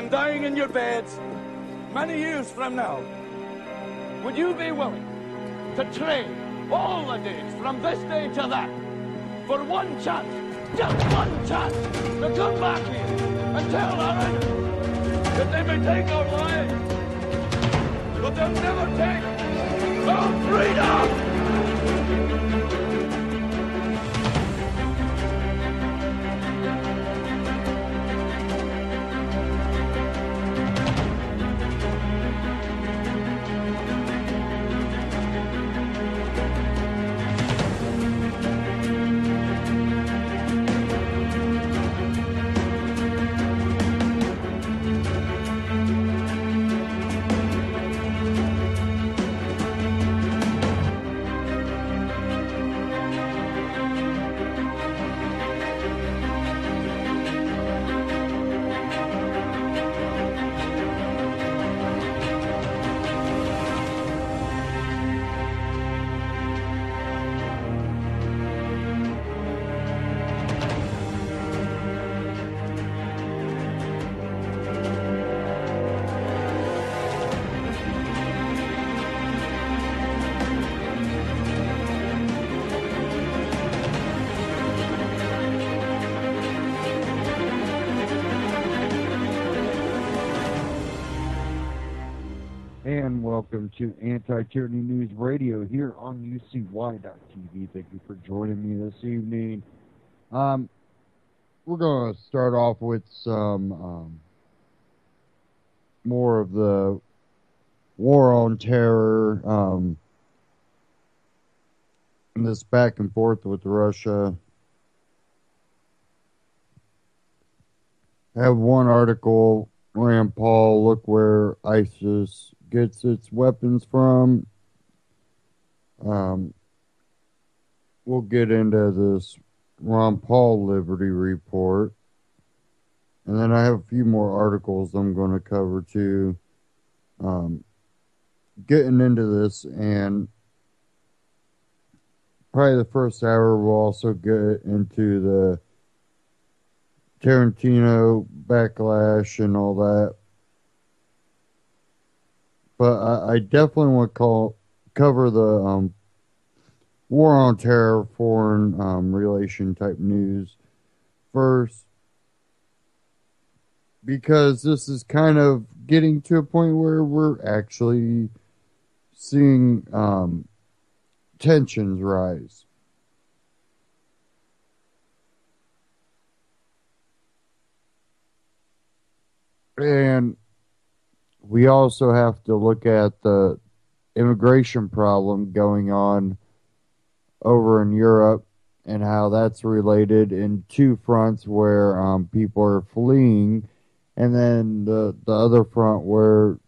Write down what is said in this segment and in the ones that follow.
and dying in your beds many years from now, would you be willing to trade all the days from this day to that for one chance, just one chance, to come back here and tell our enemies that they may take our lives, but they'll never take our freedom? And welcome to Anti-Tyranny News Radio here on UCY.TV. Thank you for joining me this evening. We're going to start off with some more of the war on terror, and this back and forth with Russia. I have one article, Rand Paul, look where ISIS gets its weapons from. We'll get into this Ron Paul Liberty Report. And then I have a few more articles I'm going to cover too. Getting into this, and probably the first hour we'll also get into the Tarantino backlash and all that. But I definitely want to cover the war on terror, foreign relation type news first, because this is kind of getting to a point where we're actually seeing tensions rise. And we also have to look at the immigration problem going on over in Europe and how that's related in two fronts where people are fleeing, and then the other front where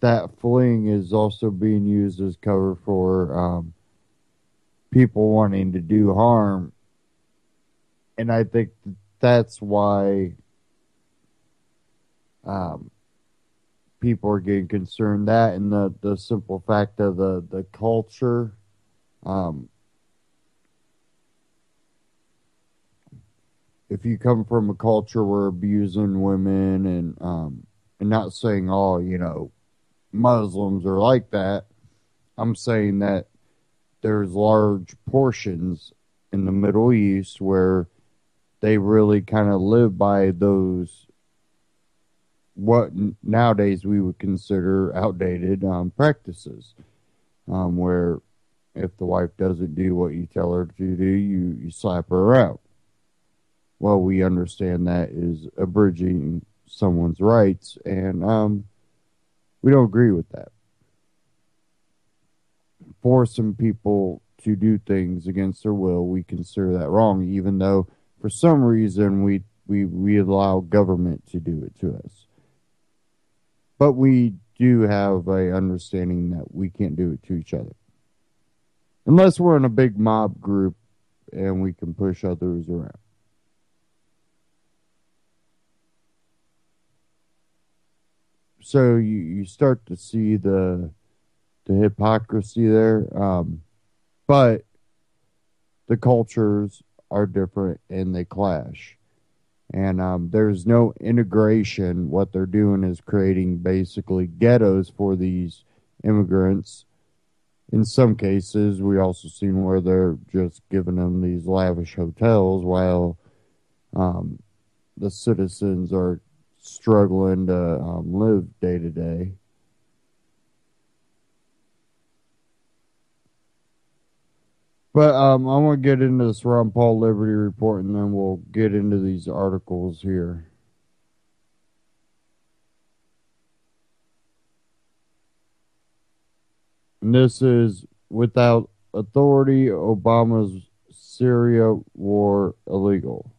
that fleeing is also being used as cover for people wanting to do harm. And I think that's why people are getting concerned, that and the simple fact of the culture. If you come from a culture where abusing women and not saying all, Muslims are like that, I'm saying that there's large portions in the Middle East where they really kind of live by those what nowadays we would consider outdated practices, where if the wife doesn't do what you tell her to do, you slap her out. Well, we understand that is abridging someone's rights, and we don't agree with that. Forcing people to do things against their will, we consider that wrong, even though for some reason we allow government to do it to us. But we do have a understanding that we can't do it to each other. Unless we're in a big mob group and we can push others around. So you start to see the hypocrisy there. But the cultures are different and they clash. And there's no integration. What they're doing is creating basically ghettos for these immigrants. In some cases, we also seen where they're just giving them these lavish hotels while the citizens are struggling to live day to day. But I want to get into this Ron Paul Liberty Report, and then we'll get into these articles here. And this is without authority, Obama's Syria war illegal.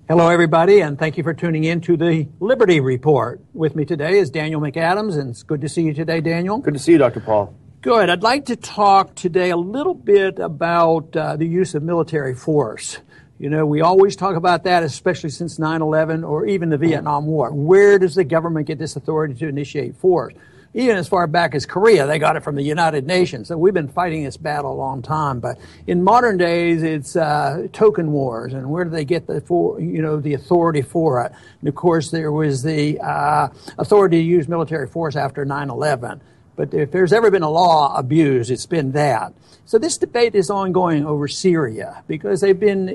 Hello, everybody, and thank you for tuning in to the Liberty Report. With me today is Daniel McAdams, and it's good to see you today, Daniel. Good to see you, Dr. Paul. Good. I'd like to talk today a little bit about the use of military force. You know, we always talk about that, especially since 9/11 or even the Vietnam War. Where does the government get this authority to initiate force? Even as far back as Korea, they got it from the United Nations. So we've been fighting this battle a long time. But in modern days, it's token wars. And where do they get the authority for it? And of course, there was the authority to use military force after 9/11. But if there's ever been a law abused, it's been that. So this debate is ongoing over Syria because they've been,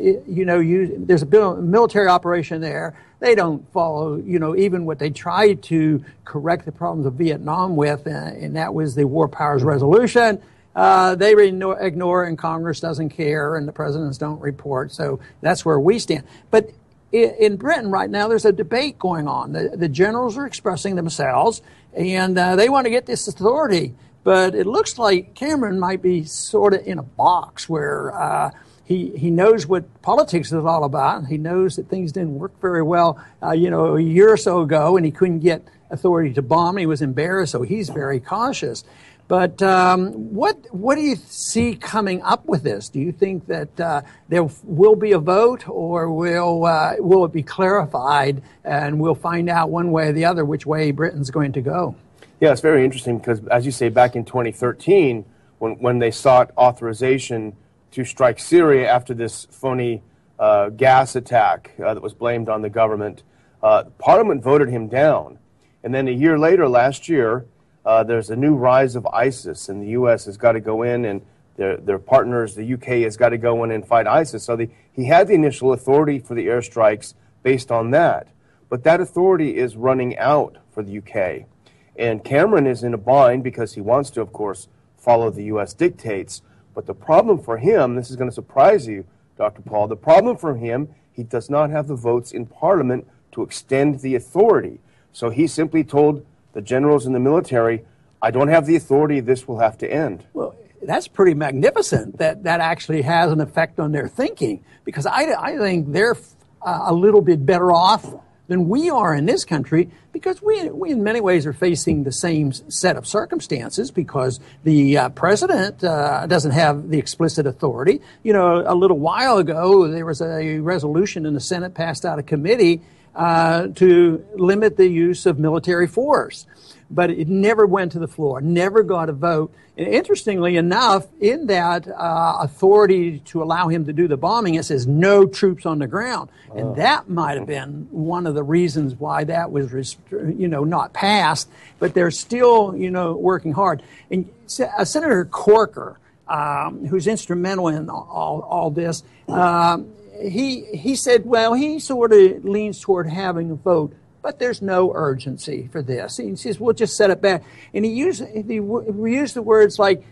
there's a military operation there. They don't follow, even what they tried to correct the problems of Vietnam with, and that was the War Powers Resolution. They ignore, and Congress doesn't care, and the presidents don't report. So that's where we stand. But in Britain right now, there's a debate going on. The generals are expressing themselves, and they want to get this authority. But it looks like Cameron might be sort of in a box where he knows what politics is all about. He knows that things didn't work very well, a year or so ago, and he couldn't get authority to bomb. He was embarrassed, so he's very cautious. But what do you see coming up with this? Do you think that there will be a vote, or will it be clarified, and we'll find out one way or the other which way Britain's going to go? Yeah, it's very interesting because, as you say, back in 2013, when they sought authorization to strike Syria after this phony gas attack that was blamed on the government, Parliament voted him down. And then a year later, last year, there's a new rise of ISIS, and the U.S. has got to go in, and their partners, the U.K., has got to go in and fight ISIS. So he had the initial authority for the airstrikes based on that. But that authority is running out for the U.K. And Cameron is in a bind because he wants to, of course, follow the U.S. dictates. But the problem for him, this is going to surprise you, Dr. Paul, the problem for him, he does not have the votes in Parliament to extend the authority. So he simply told the generals in the military, I don't have the authority, this will have to end. Well, that's pretty magnificent that actually has an effect on their thinking, because I think they're a little bit better off than we are in this country, because we in many ways are facing the same set of circumstances, because the president doesn't have the explicit authority. A little while ago, there was a resolution in the Senate passed out of committee to limit the use of military force. But it never went to the floor, never got a vote. And interestingly enough, in that authority to allow him to do the bombing, it says no troops on the ground. And that might have been one of the reasons why that was, not passed. But they're still, working hard. And Senator Corker, who's instrumental in all this, he said, well, he sort of leans toward having a vote, but there's no urgency for this. He says, we'll just set it back. And he used the words like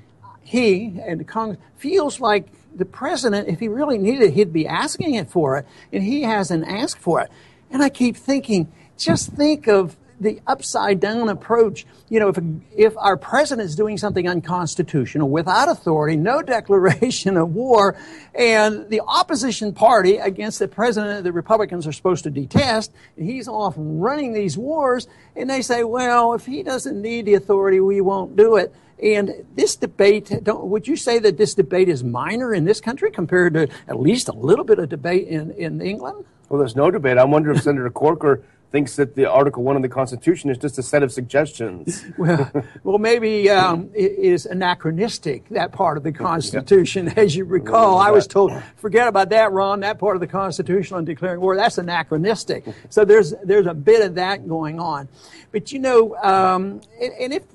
he and the Congress feels like the president, if he really needed it, he'd be asking it for it, and he hasn't asked for it. And I keep thinking, just think of the upside down approach. If our president is doing something unconstitutional without authority, no declaration of war, and the opposition party against the president the Republicans are supposed to detest, and he's off running these wars, and they say, well, if he doesn't need the authority, we won't do it. And this debate, would you say that this debate is minor in this country compared to at least a little bit of debate in England? Well, there's no debate. I wonder if Senator Corker thinks that the Article 1 of the Constitution is just a set of suggestions. Well, maybe it is anachronistic, that part of the Constitution. As you recall, I was told, forget about that, Ron, that part of the Constitution on declaring war, that's anachronistic. So there's a bit of that going on. But, and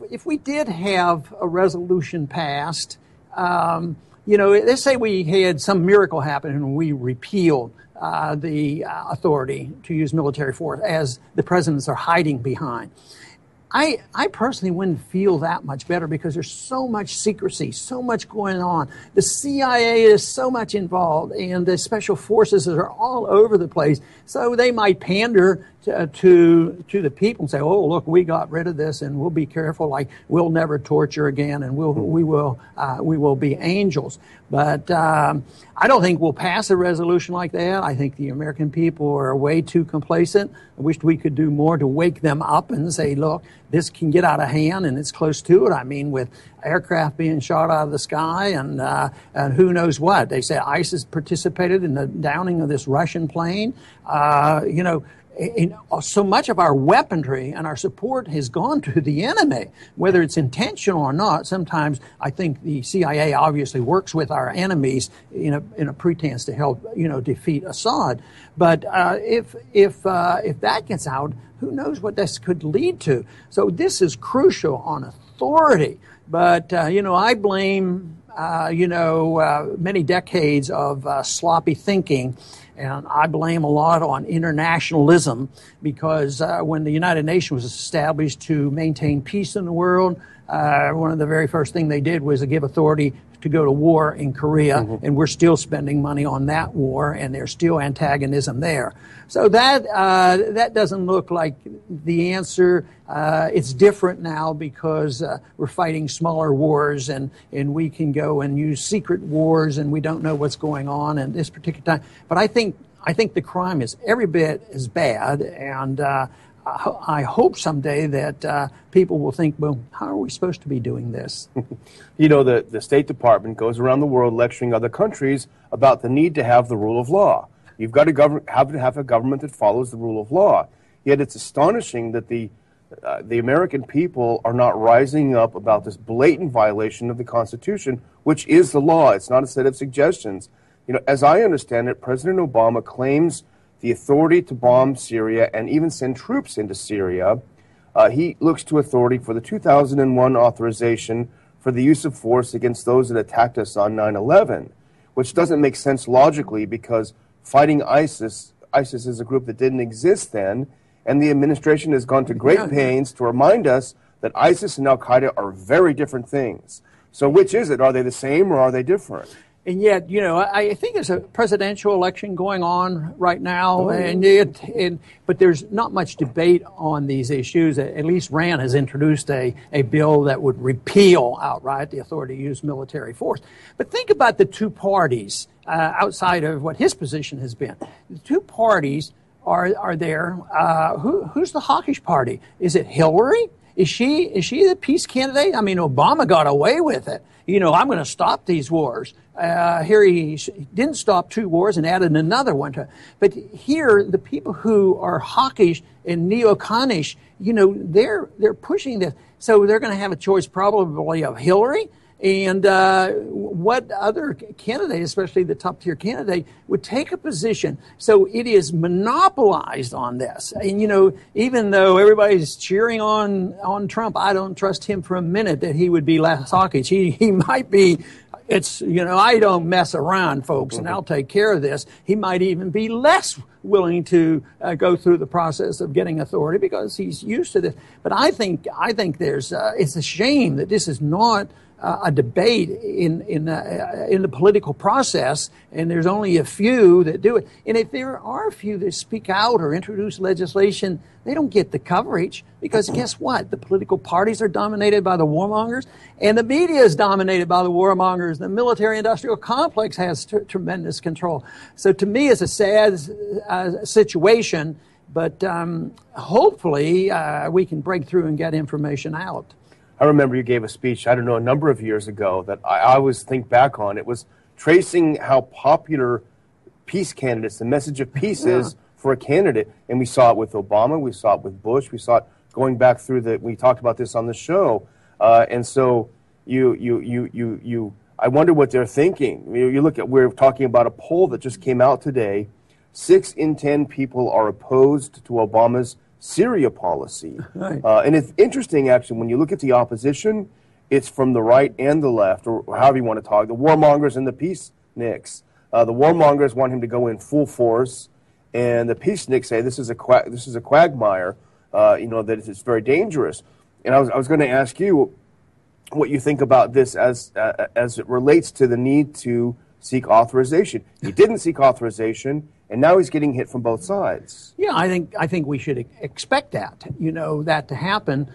if we did have a resolution passed, let's say we had some miracle happen and we repealed the authority to use military force as the presidents are hiding behind. I personally wouldn't feel that much better because there's so much secrecy, so much going on. The CIA is so much involved, and the special forces are all over the place. So they might pander to the people and say, "Oh, look, we got rid of this, and we'll be careful. Like we'll never torture again, and we will be angels." But I don't think we'll pass a resolution like that. I think the American people are way too complacent. I wish we could do more to wake them up and say, "Look, this can get out of hand, and it's close to it." I mean, with aircraft being shot out of the sky and who knows what. They say ISIS participated in the downing of this Russian plane. So much of our weaponry and our support has gone to the enemy, whether it's intentional or not. Sometimes I think the CIA obviously works with our enemies in a pretense to help, defeat Assad. But if that gets out, who knows what this could lead to? So this is crucial on authority. But I blame many decades of sloppy thinking. And I blame a lot on internationalism because when the United Nations was established to maintain peace in the world, one of the very first things they did was to give authority to go to war in Korea, and we're still spending money on that war, and there's still antagonism there. So that doesn't look like the answer. It's different now because we're fighting smaller wars, and we can go and use secret wars, and we don't know what's going on in this particular time. But I think the crime is every bit as bad, and I hope someday that people will think, well, how are we supposed to be doing this? The State Department goes around the world lecturing other countries about the need to have the rule of law. You've got to have a government that follows the rule of law. Yet it's astonishing that the American people are not rising up about this blatant violation of the Constitution, which is the law. It's not a set of suggestions. As I understand it, President Obama claims the authority to bomb Syria and even send troops into Syria. He looks to authority for the 2001 authorization for the use of force against those that attacked us on 9/11, which doesn't make sense logically because fighting ISIS is a group that didn't exist then, and the administration has gone to great pains to remind us that ISIS and Al-Qaeda are very different things. So which is it? Are they the same or are they different? And yet, I think there's a presidential election going on right now, but there's not much debate on these issues. At least Rand has introduced a bill that would repeal outright the authority to use military force. But think about the two parties outside of what his position has been. The two parties are there. Who's the hawkish party? Is it Hillary? Is she the peace candidate? I mean, Obama got away with it. I'm going to stop these wars. Here he didn't stop two wars and added another one. But here, the people who are hawkish and neo-conish, they're pushing this. So they're going to have a choice probably of Hillary and what other candidate, especially the top-tier candidate, would take a position. So it is monopolized on this. And, even though everybody's cheering on Trump, I don't trust him for a minute that he would be less hawkish. He might be, I don't mess around, folks, and I'll take care of this. He might even be less willing to go through the process of getting authority because he's used to this. But I think there's it's a shame that this is not a debate in the political process, and there's only a few that do it. And if there are a few that speak out or introduce legislation, they don't get the coverage because guess what? The political parties are dominated by the warmongers, and the media is dominated by the warmongers. The military-industrial complex has tremendous control. So to me, it's a sad situation, but hopefully we can break through and get information out. I remember you gave a speech, a number of years ago that I always think back on. It was tracing how popular peace candidates, the message of peace is for a candidate. And we saw it with Obama, we saw it with Bush, we saw it going back through we talked about this on the show. And so I wonder what they're thinking. You look at, we're talking about a poll that just came out today. 6 in 10 people are opposed to Obama's Syria policy. Right. And it's interesting, actually, when you look at the opposition, it's from the right and the left, or however you want to talk, the warmongers and the peaceniks. The warmongers want him to go in full force, and the peaceniks say this is a quagmire, that it's very dangerous. And I was going to ask you what you think about this as it relates to the need to seek authorization. He didn't seek authorization, and now he's getting hit from both sides. Yeah, I think we should expect that, that to happen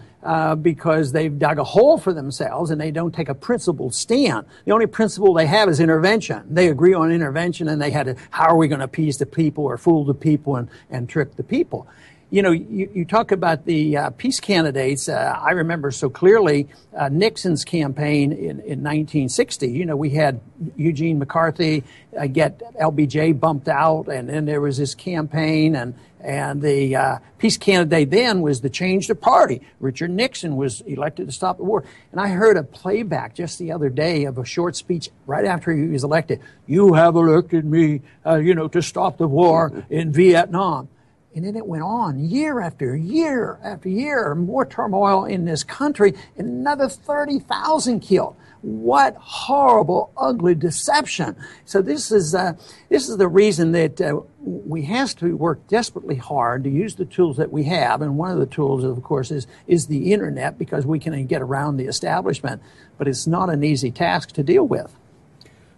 because they've dug a hole for themselves and they don't take a principled stand. The only principle they have is intervention. They agree on intervention, and they had to, how are we going to appease the people or fool the people and trick the people? You talk about the peace candidates. I remember so clearly Nixon's campaign in 1960. We had Eugene McCarthy get LBJ bumped out, and then there was this campaign, and the peace candidate then was to change the party. Richard Nixon was elected to stop the war. And I heard a playback just the other day of a short speech right after he was elected. You have elected me, to stop the war in Vietnam. And then it went on year after year after year, more turmoil in this country, and another 30,000 killed. What horrible, ugly deception. So this is the reason that we have to work desperately hard to use the tools that we have. And one of the tools, of course, is the internet, because we can get around the establishment. But it's not an easy task to deal with.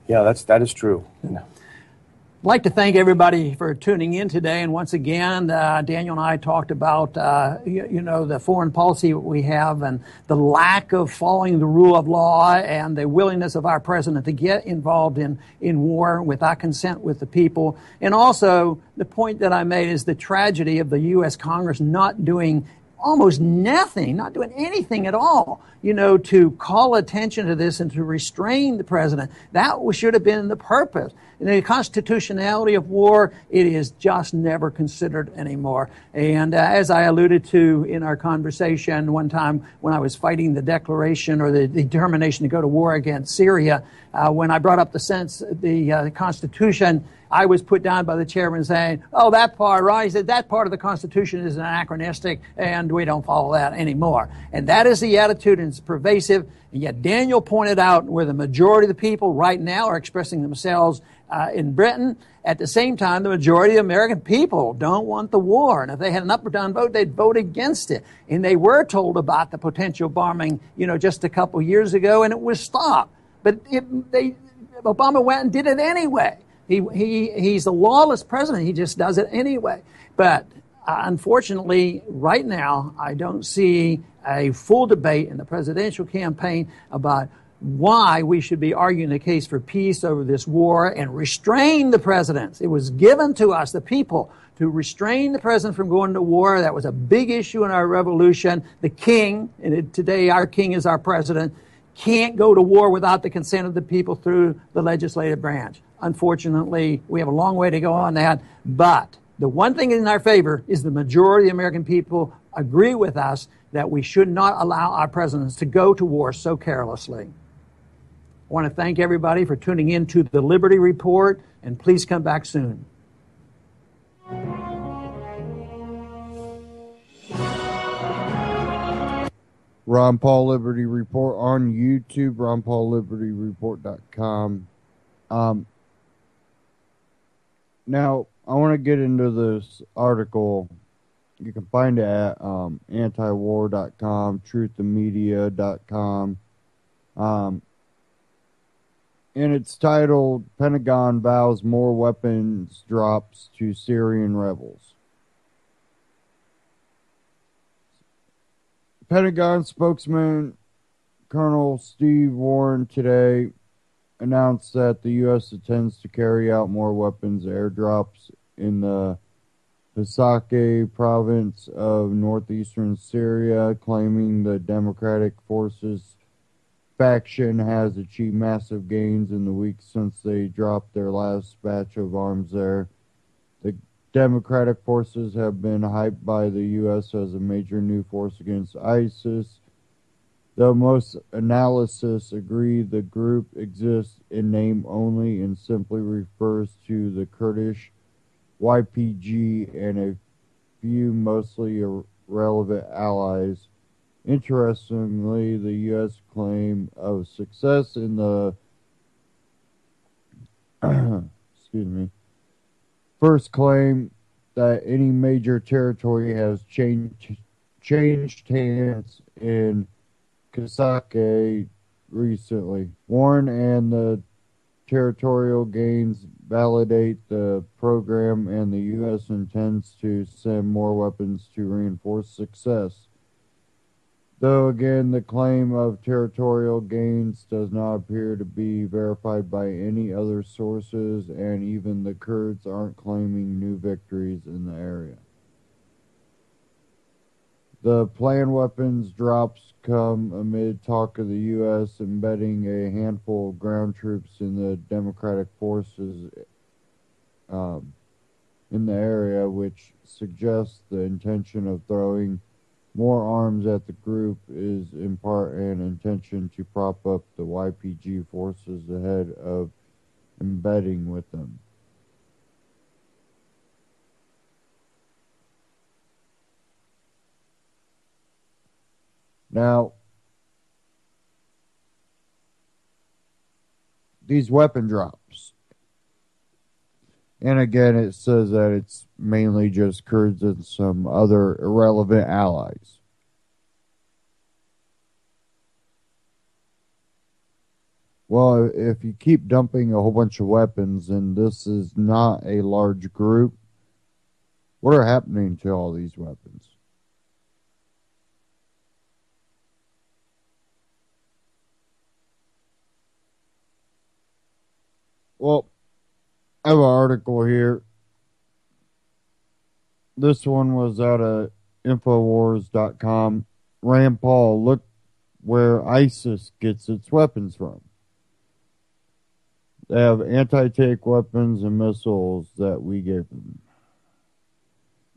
Yeah, that is true. I'd like to thank everybody for tuning in today. And once again, Daniel and I talked about, the foreign policy we have and the lack of following the rule of law and the willingness of our president to get involved in war without consent with the people. And also, the point that I made is the tragedy of the U.S. Congress not doing almost nothing, not doing anything at all, to call attention to this and to restrain the president. That should have been the purpose. In the constitutionality of war, it is just never considered anymore. And as I alluded to in our conversation one time when I was fighting the declaration or the determination to go to war against Syria, when I brought up the Constitution, I was put down by the chairman saying, oh, that part, right? He said, that part of the Constitution is anachronistic and we don't follow that anymore. And that is the attitude, and it's pervasive. And yet Daniel pointed out where the majority of the people right now are expressing themselves in Britain. At the same time, the majority of the American people don't want the war. And if they had an up or down vote, they'd vote against it. And they were told about the potential bombing, just a couple years ago, and it was stopped. But Obama went and did it anyway. He's a lawless president. He just does it anyway. But unfortunately, right now, I don't see a full debate in the presidential campaign about why we should be arguing the case for peace over this war and restrain the presidents. It was given to us, the people, to restrain the president from going to war. That was a big issue in our revolution. The king, and today our king is our president, can't go to war without the consent of the people through the legislative branch. Unfortunately, we have a long way to go on that. But the one thing in our favor is the majority of the American people agree with us that we should not allow our presidents to go to war so carelessly. I want to thank everybody for tuning in to the Liberty Report, and please come back soon. Ron Paul Liberty Report on YouTube, RonPaulLibertyReport.com. Now, I want to get into this article. You can find it at antiwar.com, truthandmedia.com. And it's titled, Pentagon Vows More Weapons Drops to Syrian Rebels. Pentagon spokesman Colonel Steve Warren today announced that the U.S. intends to carry out more weapons airdrops in the Hasakeh province of northeastern Syria, claiming the Democratic Forces faction has achieved massive gains in the weeks since they dropped their last batch of arms there. The Democratic forces have been hyped by the U.S. as a major new force against ISIS. Though most analysts agree the group exists in name only and simply refers to the Kurdish YPG and a few mostly irrelevant allies. Interestingly, the U.S. claim of success in the excuse me, first claim that any major territory has changed hands in Kasake recently. Warren and the territorial gains validate the program, and the U.S. intends to send more weapons to reinforce success. Though again, the claim of territorial gains does not appear to be verified by any other sources, and even the Kurds aren't claiming new victories in the area. The planned weapons drops come amid talk of the U.S. embedding a handful of ground troops in the Democratic forces in the area, which suggests the intention of throwing more arms at the group is in part an intention to prop up the YPG forces ahead of embedding with them. Now, these weapon drops, and again, it says that it's mainly just Kurds and some other irrelevant allies. Well, if you keep dumping a whole bunch of weapons and this is not a large group, what are happening to all these weapons? Well, I have an article here. This one was out of Infowars.com. Rand Paul, look where ISIS gets its weapons from. They have anti-tank weapons and missiles that we gave them.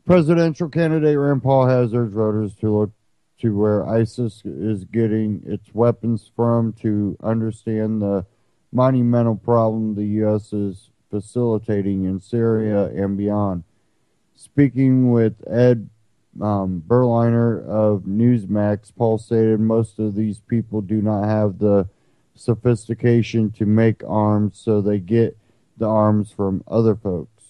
Presidential candidate Rand Paul has urged voters to look to where ISIS is getting its weapons from to understand the monumental problem the U.S. is facilitating in Syria and beyond. Speaking with Ed Berliner of Newsmax, Paul stated most of these people do not have the sophistication to make arms, so they get the arms from other folks.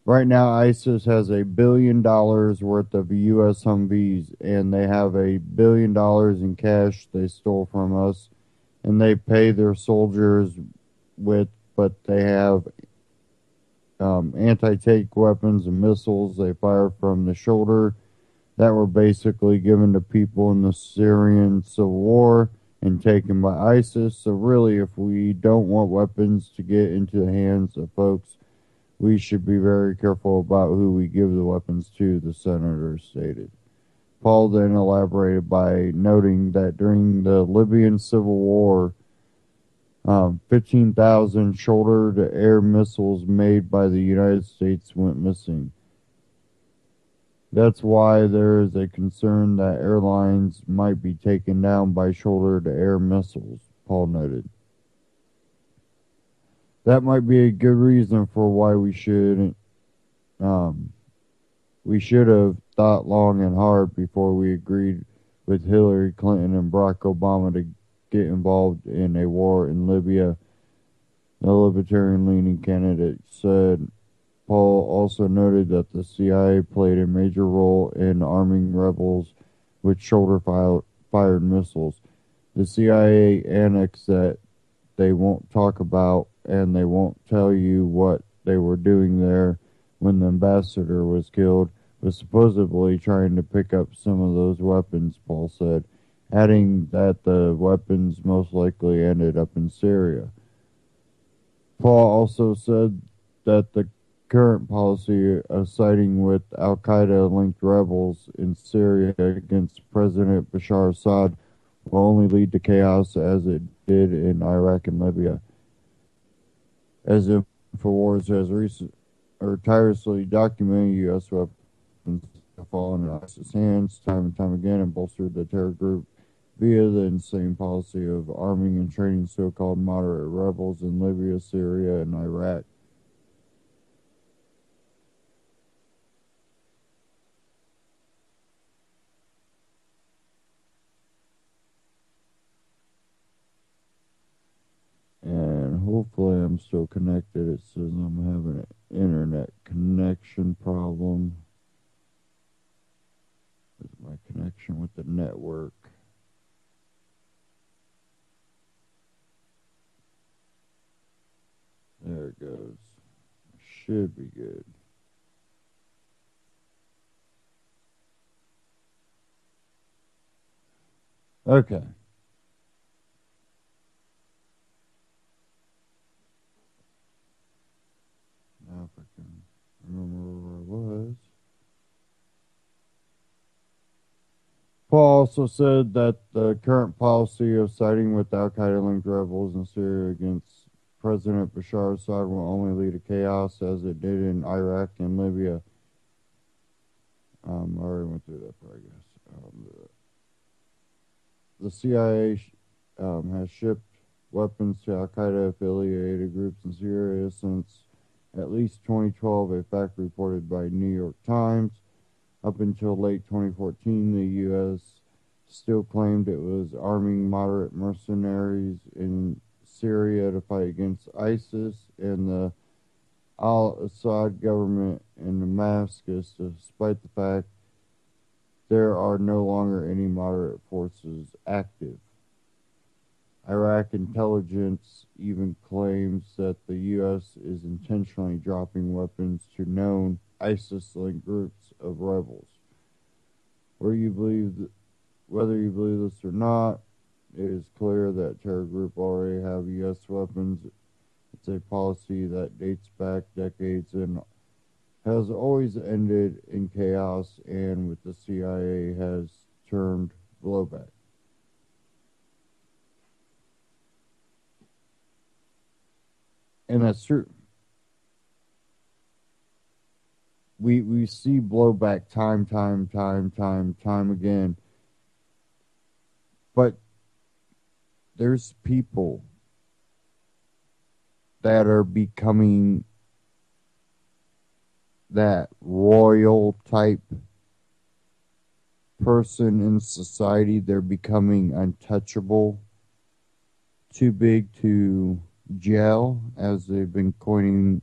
Right now, ISIS has $1 billion worth of U.S. Humvees, and they have $1 billion in cash they stole from us, and they pay their soldiers with, but they have anti-tank weapons and missiles they fire from the shoulder that were basically given to people in the Syrian civil war and taken by ISIS. So really, if we don't want weapons to get into the hands of folks, we should be very careful about who we give the weapons to, the senator stated. Paul then elaborated by noting that during the Libyan civil war, 15,000 shoulder-to-air missiles made by the United States went missing. That's why there is a concern that airlines might be taken down by shoulder-to-air missiles, Paul noted. That might be a good reason for why we should have thought long and hard before we agreed with Hillary Clinton and Barack Obama to get involved in a war in Libya, the libertarian-leaning candidate said. Paul also noted that the CIA played a major role in arming rebels with shoulder-fired missiles. The CIA annexed that they won't talk about, and they won't tell you what they were doing there when the ambassador was killed, was supposedly trying to pick up some of those weapons, Paul said, adding that the weapons most likely ended up in Syria. Paul also said that the current policy of siding with al-Qaeda-linked rebels in Syria against President Bashar Assad will only lead to chaos as it did in Iraq and Libya. As InfoWars has or tirelessly documenting U.S. weapons have fallen in ISIS hands time and time again and bolstered the terror group via the insane policy of arming and training so-called moderate rebels in Libya, Syria, and Iraq. And hopefully I'm still connected. It says I'm having an internet connection problem. This is my connection with the network. There it goes. Should be good. Okay. Now if I can remember where I was. Paul also said that the current policy of siding with Al-Qaeda-linked rebels in Syria against President Bashar Assad will only lead to chaos as it did in Iraq and Libya. I already went through that part, I guess. The CIA has shipped weapons to Al-Qaeda-affiliated groups in Syria since at least 2012, a fact reported by New York Times. Up until late 2014, the U.S. still claimed it was arming moderate mercenaries in Syria to fight against ISIS and the al-Assad government in Damascus, despite the fact there are no longer any moderate forces active. Iraq intelligence even claims that the U.S. is intentionally dropping weapons to known ISIS-linked groups of rebels. Whether you believe this or not, it is clear that terror groups already have U.S. weapons. It's a policy that dates back decades and has always ended in chaos and with the CIA has turned blowback. And that's true. We see blowback time again. But there's people that are becoming that royal type person in society. They're becoming untouchable, too big to jail, as they've been coining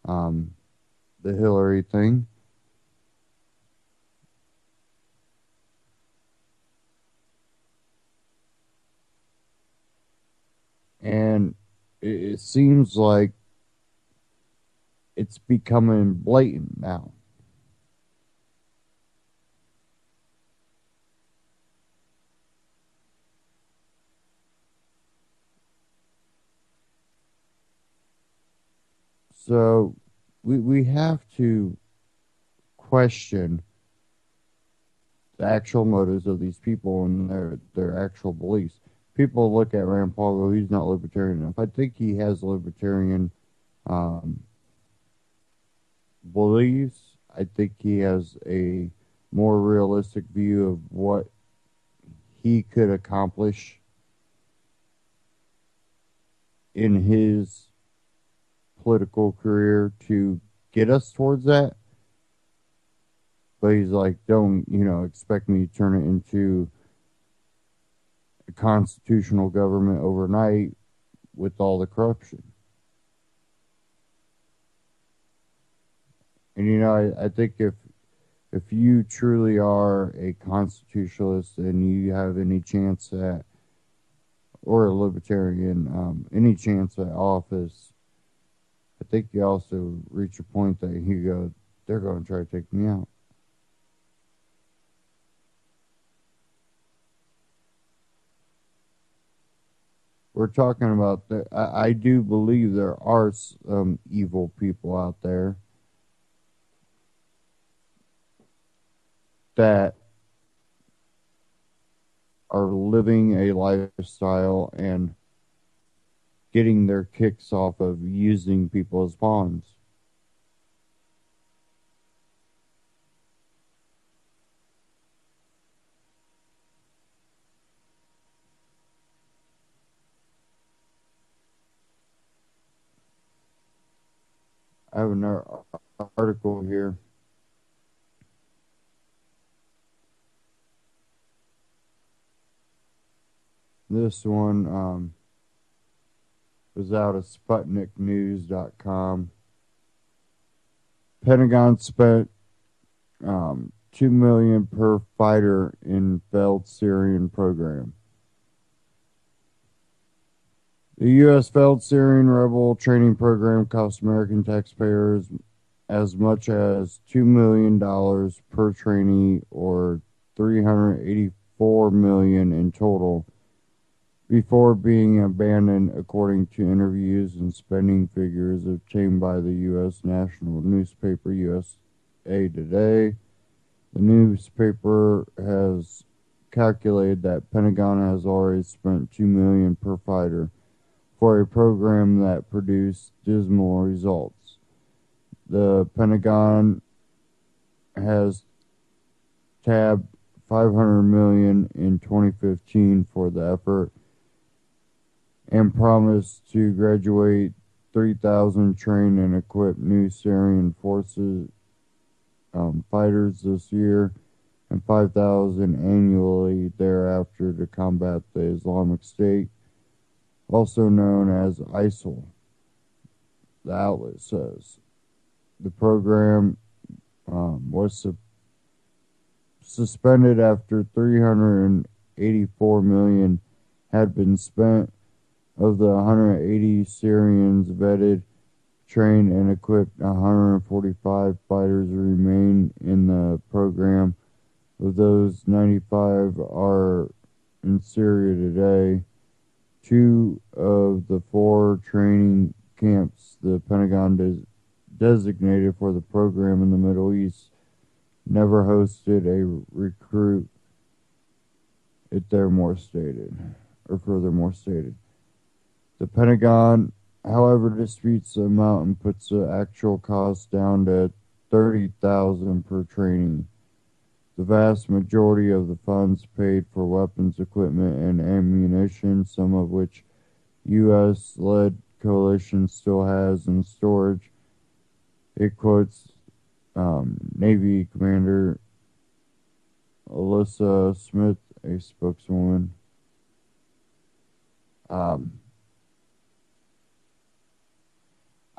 the Hillary thing. And it seems like it's becoming blatant now. So we have to question the actual motives of these people and their actual beliefs. People look at Rand Paul and go, he's not libertarian enough. I think he has libertarian beliefs. I think he has a more realistic view of what he could accomplish in his political career to get us towards that. But he's like, don't, expect me to turn it into a constitutional government overnight with all the corruption. And, I think if you truly are a constitutionalist and you have any chance at, or a libertarian, any chance at office, I think you also reach a point that you go, they're going to try to take me out. We're talking about I do believe there are some evil people out there that are living a lifestyle and getting their kicks off of using people as pawns. I have an article here. This one was out of SputnikNews.com. Pentagon spent $2 million per fighter in failed Syrian program. The U.S. failed Syrian rebel training program cost American taxpayers as much as $2 million per trainee, or $384 million in total, before being abandoned, according to interviews and spending figures obtained by the U.S. national newspaper USA Today. The newspaper has calculated that Pentagon has already spent $2 million per fighter for a program that produced dismal results. The Pentagon has tabbed $500 million in 2015 for the effort and promised to graduate 3,000 trained and equipped new Syrian forces fighters this year and 5,000 annually thereafter to combat the Islamic State, also known as ISIL, the outlet says. The program was suspended after $384 million had been spent. Of the 180 Syrians vetted, trained, and equipped, 145 fighters remain in the program. Of those, 95 are in Syria today. 2 of the 4 training camps the Pentagon designated for the program in the Middle East never hosted a recruit, furthermore stated. The Pentagon, however, disputes the amount and puts the actual cost down to $30,000 per training. The vast majority of the funds paid for weapons, equipment, and ammunition, some of which U.S.-led coalition still has in storage. It quotes Navy Commander Alyssa Smith, a spokeswoman.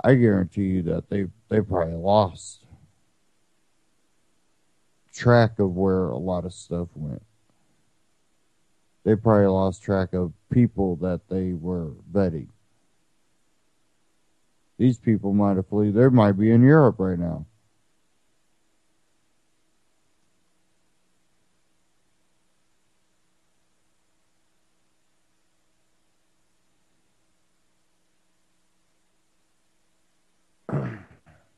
I guarantee you that they probably lost track of where a lot of stuff went. They probably lost track of people that they were vetting. These people might have fled. They might be in Europe right now.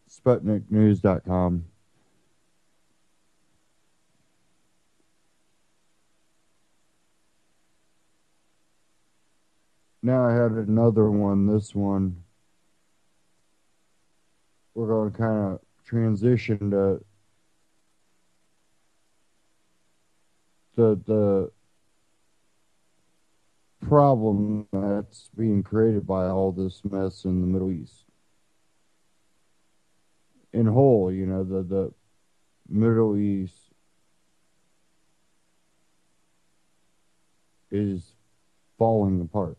SputnikNews.com. Now I had another one. This one, we're going to kind of transition to the problem that's being created by all this mess in the Middle East. In whole, you know, the Middle East is falling apart.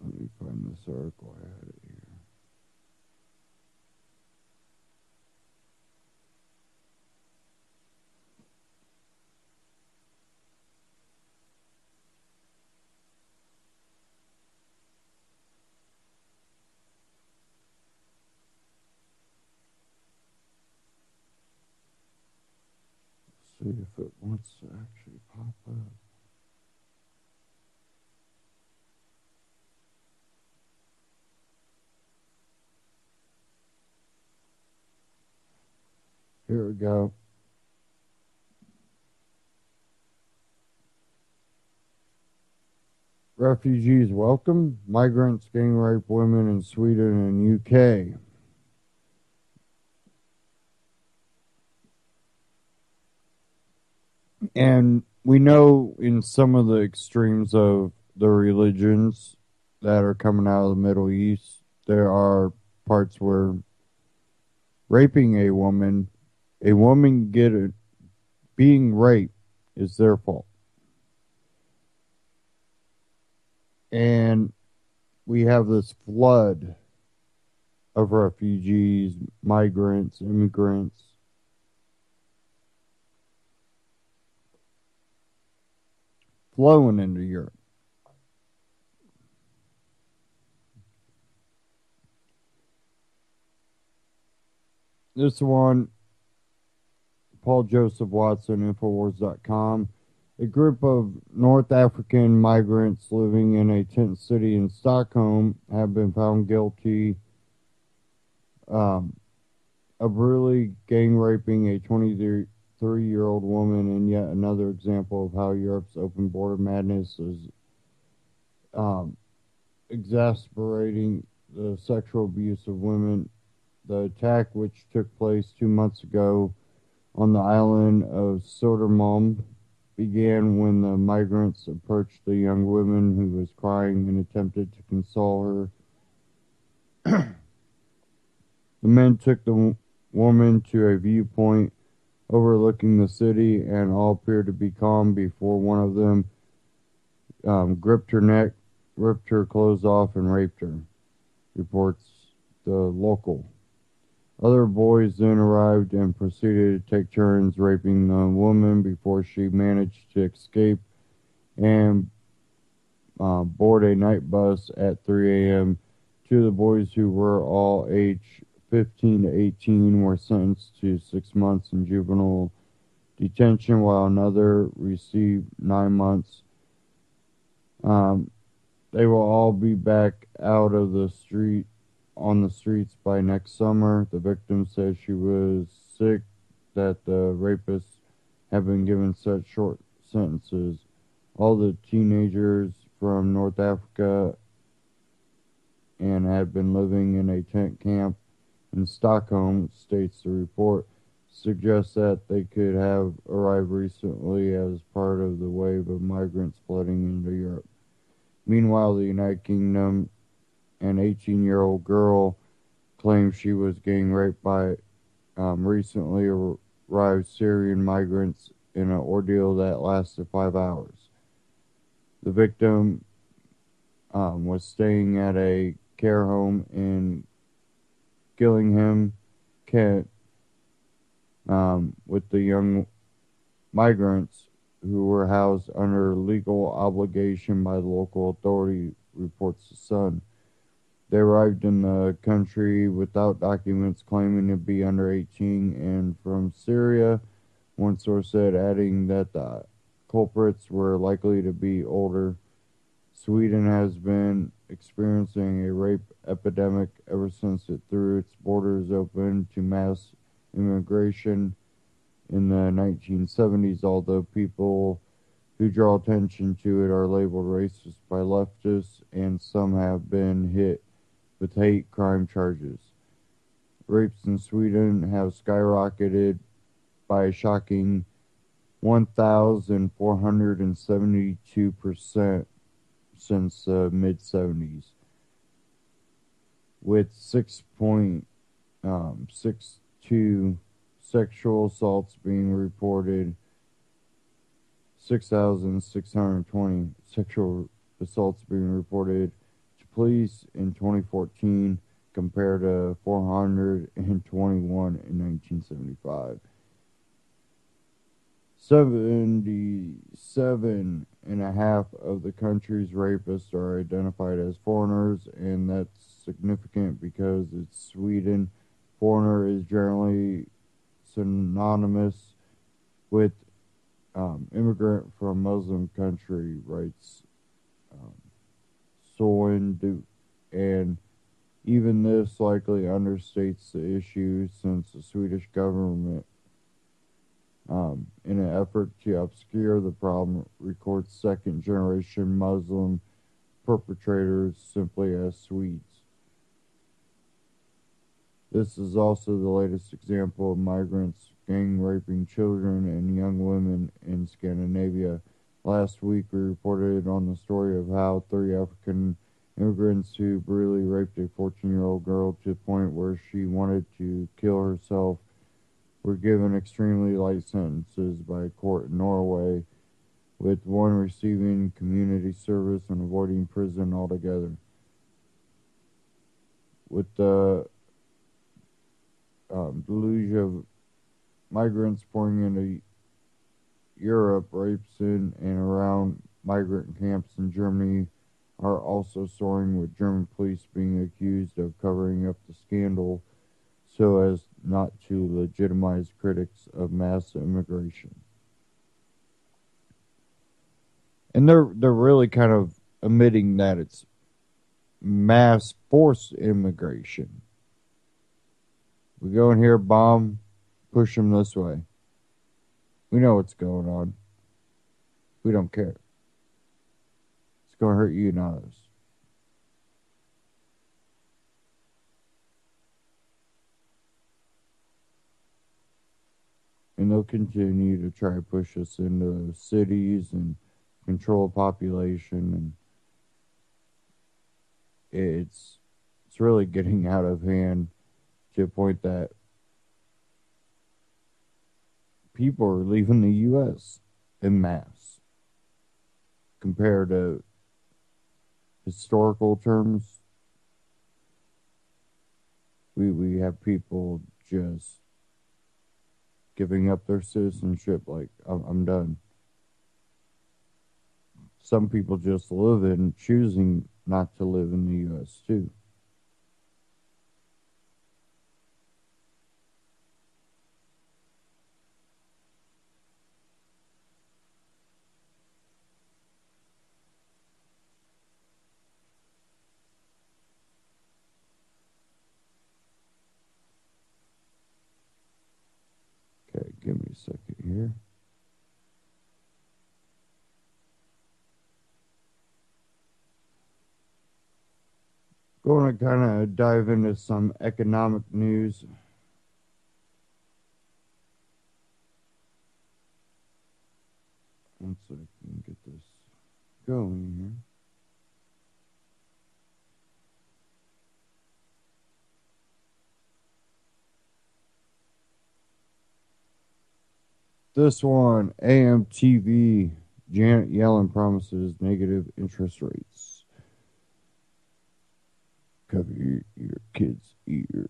Let me find this article. I had it here. See if it wants to actually pop up. Here we go. Refugees welcome. Migrants gang rape women in Sweden and UK. And we know in some of the extremes of the religions that are coming out of the Middle East, there are parts where raping a woman being raped is their fault. And we have this flood of refugees, migrants, immigrants flowing into Europe. This one, Paul Joseph Watson, Infowars.com. A group of North African migrants living in a tent city in Stockholm have been found guilty of brutally gang raping a 23-year-old woman, in yet another example of how Europe's open border madness is exasperating the sexual abuse of women. The attack, which took place 2 months ago on the island of Sodermalm, began when the migrants approached the young woman who was crying and attempted to console her. The men took the woman to a viewpoint overlooking the city, and all appeared to be calm before one of them gripped her neck, ripped her clothes off, and raped her, reports the local. Other boys then arrived and proceeded to take turns raping the woman before she managed to escape and board a night bus at 3 a.m. Two of the boys, who were all aged 15 to 18, were sentenced to 6 months in juvenile detention, while another received 9 months. They will all be back out of the street on the streets by next summer. The victim says she was sick that the rapists have been given such short sentences. All the teenagers from North Africa and had been living in a tent camp in Stockholm, states the report, suggests that they could have arrived recently as part of the wave of migrants flooding into Europe. Meanwhile, the United Kingdom, an 18-year-old girl claims she was gang raped by recently arrived Syrian migrants in an ordeal that lasted 5 hours. The victim was staying at a care home in Gillingham, Kent, with the young migrants who were housed under legal obligation by the local authority, reports the Sun. They arrived in the country without documents, claiming to be under 18 and from Syria, one source said, adding that the culprits were likely to be older. Sweden has been experiencing a rape epidemic ever since it threw its borders open to mass immigration in the 1970s, although people who draw attention to it are labeled racist by leftists, and some have been hit with hate crime charges. Rapes in Sweden have skyrocketed by a shocking 1,472% since the mid-70s, with 6.62 sexual assaults being reported, 6,620 sexual assaults being reported to police in 2014 compared to 421 in 1975. 77.5% of the country's rapists are identified as foreigners, and that's significant because it's Sweden. Foreigner is generally synonymous with immigrant from Muslim country, writes Soindu, and even this likely understates the issue, since the Swedish government, in an effort to obscure the problem, records second-generation Muslim perpetrators simply as Swedes. This is also the latest example of migrants gang raping children and young women in Scandinavia. Last week, we reported on the story of how 3 African immigrants who brutally raped a 14-year-old girl to the point where she wanted to kill herself were given extremely light sentences by a court in Norway, with one receiving community service and avoiding prison altogether. With the deluge of migrants pouring into Europe, rapes in and around migrant camps in Germany are also soaring, with German police being accused of covering up the scandal so as not to legitimize critics of mass immigration. And they're really kind of admitting that it's mass forced immigration. We go in here, bomb, push them this way. We know what's going on. We don't care. It's going to hurt you, not us. And they'll continue to try to push us into cities and control population, and it's really getting out of hand to a point that people are leaving the U.S. en masse. Compared to historical terms, we have people just giving up their citizenship like, I'm done. Some people just live in choosing not to live in the U.S. too. Okay, give me a second here. Going to kind of dive into some economic news. Once I can get this going here. This one, AMTV, Janet Yellen promises negative interest rates. Cover your kids' ears.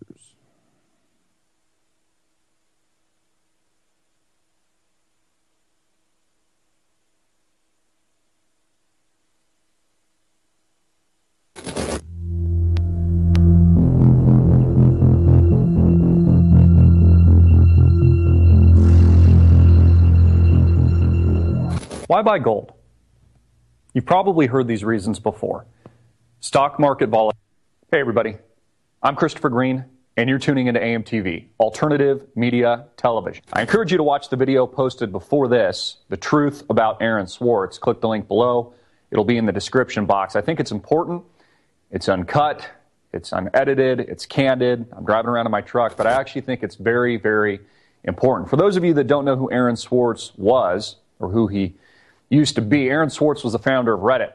Why buy gold? You've probably heard these reasons before. Stock market volatility. Hey everybody, I'm Christopher Green, and you're tuning into AMTV, Alternative Media Television. I encourage you to watch the video posted before this, The Truth About Aaron Swartz. Click the link below. It'll be in the description box. I think it's important. It's uncut. It's unedited. It's candid. I'm driving around in my truck, but I actually think it's very, very important. For those of you that don't know who Aaron Swartz was, or who he used to be, Aaron Swartz was the founder of Reddit.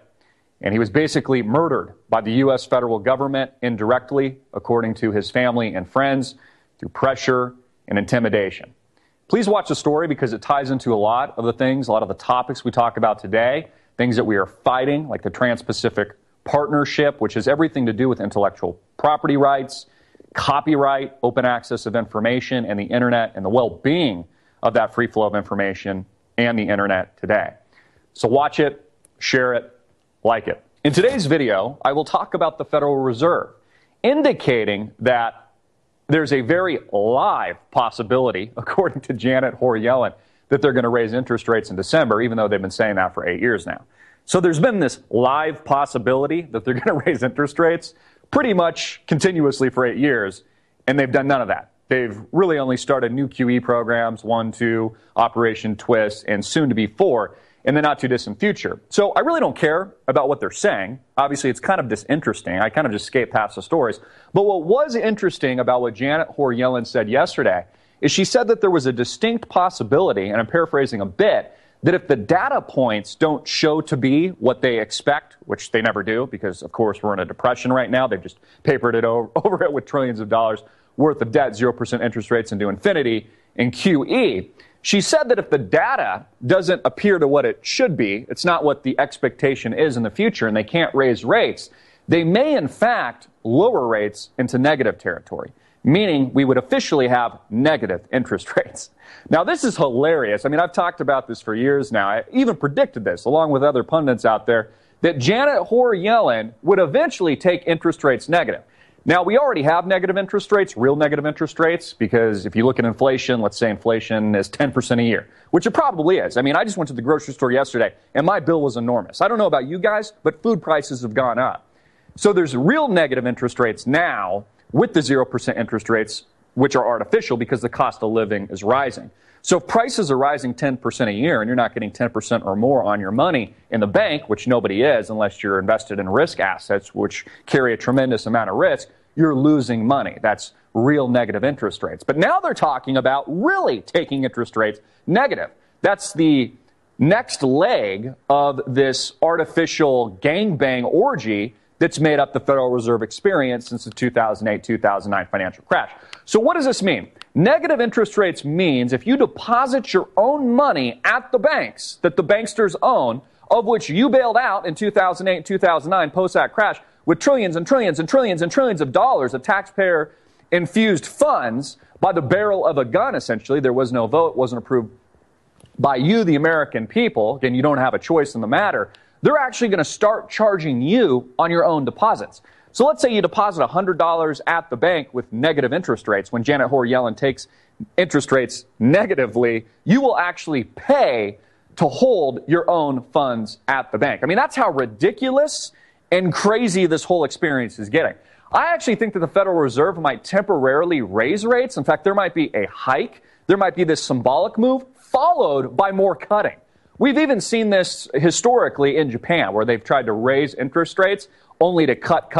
And he was basically murdered by the U.S. federal government indirectly, according to his family and friends, through pressure and intimidation. Please watch the story because it ties into a lot of the things, a lot of the topics we talk about today, things that we are fighting, like the Trans-Pacific Partnership, which has everything to do with intellectual property rights, copyright, open access of information, and the internet, and the well-being of that free flow of information and the internet today. So watch it, share it, like it. In today's video, I will talk about the Federal Reserve, indicating that there's a very live possibility, according to Janet Yellen, that they're going to raise interest rates in December, even though they've been saying that for 8 years now. So there's been this live possibility that they're going to raise interest rates pretty much continuously for 8 years, and they've done none of that. They've really only started new QE programs, 1, 2, Operation Twist, and soon to be 4, in the not-too-distant future. So I really don't care about what they're saying. Obviously, it's kind of disinteresting. I kind of just skate past the stories. But what was interesting about what Janet Yellen said yesterday is she said that there was a distinct possibility, and I'm paraphrasing a bit, that if the data points don't show to be what they expect, which they never do, because, of course, we're in a depression right now. They've just papered it over it with trillions of dollars worth of debt, 0% interest rates into infinity in QE. She said that if the data doesn't appear to what it should be, it's not what the expectation is in the future, and they can't raise rates, they may, in fact, lower rates into negative territory, meaning we would officially have negative interest rates. Now, this is hilarious. I mean, I've talked about this for years now. I even predicted this, along with other pundits out there, that Janet Hoare Yellen would eventually take interest rates negative. Now, we already have negative interest rates, real negative interest rates, because if you look at inflation, let's say inflation is 10% a year, which it probably is. I mean, I just went to the grocery store yesterday, and my bill was enormous. I don't know about you guys, but food prices have gone up. So there's real negative interest rates now with the 0% interest rates, which are artificial because the cost of living is rising. So if prices are rising 10% a year and you're not getting 10% or more on your money in the bank, which nobody is unless you're invested in risk assets, which carry a tremendous amount of risk, you're losing money. That's real negative interest rates. But now they're talking about really taking interest rates negative. That's the next leg of this artificial gangbang orgy that's made up the Federal Reserve experience since the 2008-2009 financial crash. So what does this mean? Negative interest rates means if you deposit your own money at the banks that the banksters own, of which you bailed out in 2008 and 2009 post that crash with trillions and trillions and trillions and trillions of dollars of taxpayer-infused funds by the barrel of a gun, essentially. There was no vote, wasn't approved by you, the American people. Again, you don't have a choice in the matter. They're actually going to start charging you on your own deposits. So let's say you deposit $100 at the bank with negative interest rates. When Janet Hoare Yellen takes interest rates negatively, you will actually pay to hold your own funds at the bank. I mean, that's how ridiculous and crazy this whole experience is getting. I actually think that the Federal Reserve might temporarily raise rates. In fact, there might be a hike. There might be this symbolic move followed by more cutting. We've even seen this historically in Japan, where they've tried to raise interest rates only to cut.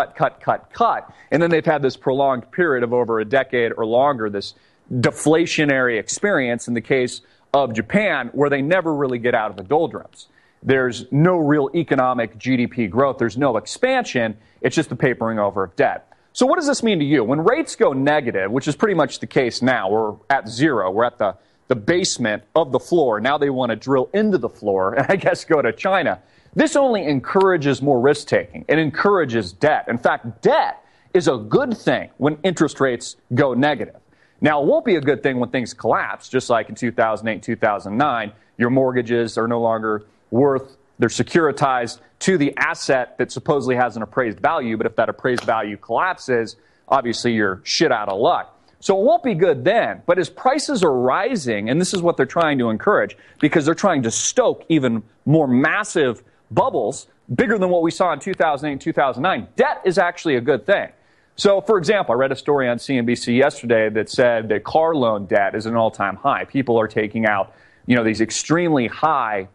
And then they've had this prolonged period of over a decade or longer, this deflationary experience in the case of Japan, where they never really get out of the doldrums. There's no real economic GDP growth. There's no expansion. It's just the papering over of debt. So what does this mean to you? When rates go negative, which is pretty much the case now, we're at zero. We're at the basement of the floor. Now they want to drill into the floor and I guess go to China. This only encourages more risk-taking. It encourages debt. In fact, debt is a good thing when interest rates go negative. Now, it won't be a good thing when things collapse, just like in 2008, 2009. Your mortgages are no longer worth, they're securitized to the asset that supposedly has an appraised value. But if that appraised value collapses, obviously you're shit out of luck. So it won't be good then, but as prices are rising, and this is what they're trying to encourage, because they're trying to stoke even more massive bubbles, bigger than what we saw in 2008 and 2009, debt is actually a good thing. So, for example, I read a story on CNBC yesterday that said that car loan debt is an all-time high. People are taking out, these extremely high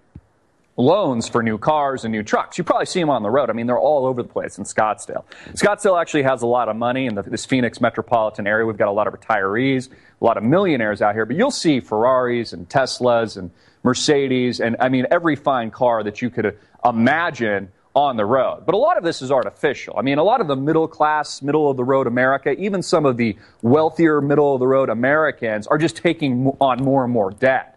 loans for new cars and new trucks. You probably see them on the road. I mean, they're all over the place in Scottsdale. Scottsdale actually has a lot of money in this Phoenix metropolitan area. We've got a lot of retirees, a lot of millionaires out here. But you'll see Ferraris and Teslas and Mercedes and, every fine car that you could imagine on the road. But a lot of this is artificial. I mean, a lot of the middle class, middle-of-the-road America, even some of the wealthier middle-of-the-road Americans are just taking on more and more debt.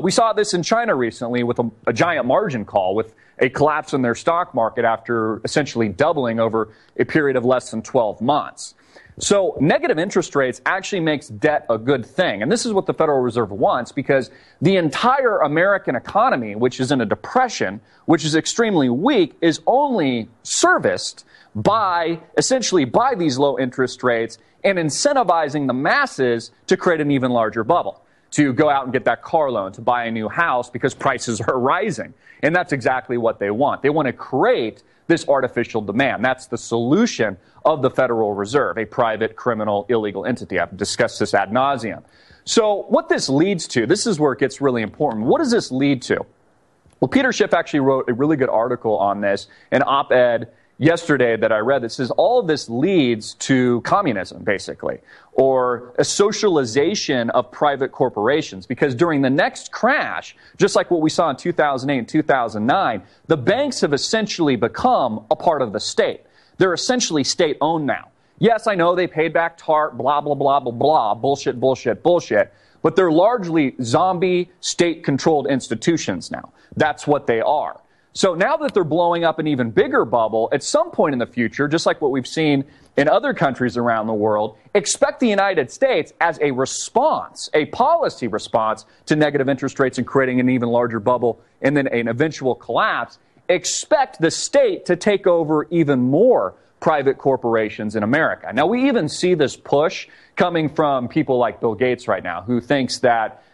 We saw this in China recently with a giant margin call, with a collapse in their stock market after essentially doubling over a period of less than 12 months. So negative interest rates actually makes debt a good thing. And this is what the Federal Reserve wants, because the entire American economy, which is in a depression, which is extremely weak, is only serviced by these low interest rates and incentivizing the masses to create an even larger bubble, to go out and get that car loan, to buy a new house because prices are rising. And that's exactly what they want. They want to create this artificial demand. That's the solution of the Federal Reserve, a private, criminal, illegal entity. I've discussed this ad nauseum. So what this leads to, this is where it gets really important. What does this lead to? Well, Peter Schiff actually wrote a really good article on this, an op-ed yesterday that I read that says all of this leads to communism, basically, or a socialization of private corporations. Because during the next crash, just like what we saw in 2008 and 2009, the banks have essentially become a part of the state. They're essentially state-owned now. Yes, I know they paid back TARP, blah, blah, blah, blah, blah, bullshit, bullshit, bullshit, but they're largely zombie state-controlled institutions now. That's what they are. So now that they're blowing up an even bigger bubble, at some point in the future, just like what we've seen in other countries around the world, expect the United States as a response, a policy response to negative interest rates and creating an even larger bubble and then an eventual collapse. Expect the state to take over even more private corporations in America. Now, we even see this push coming from people like Bill Gates right now, who thinks that,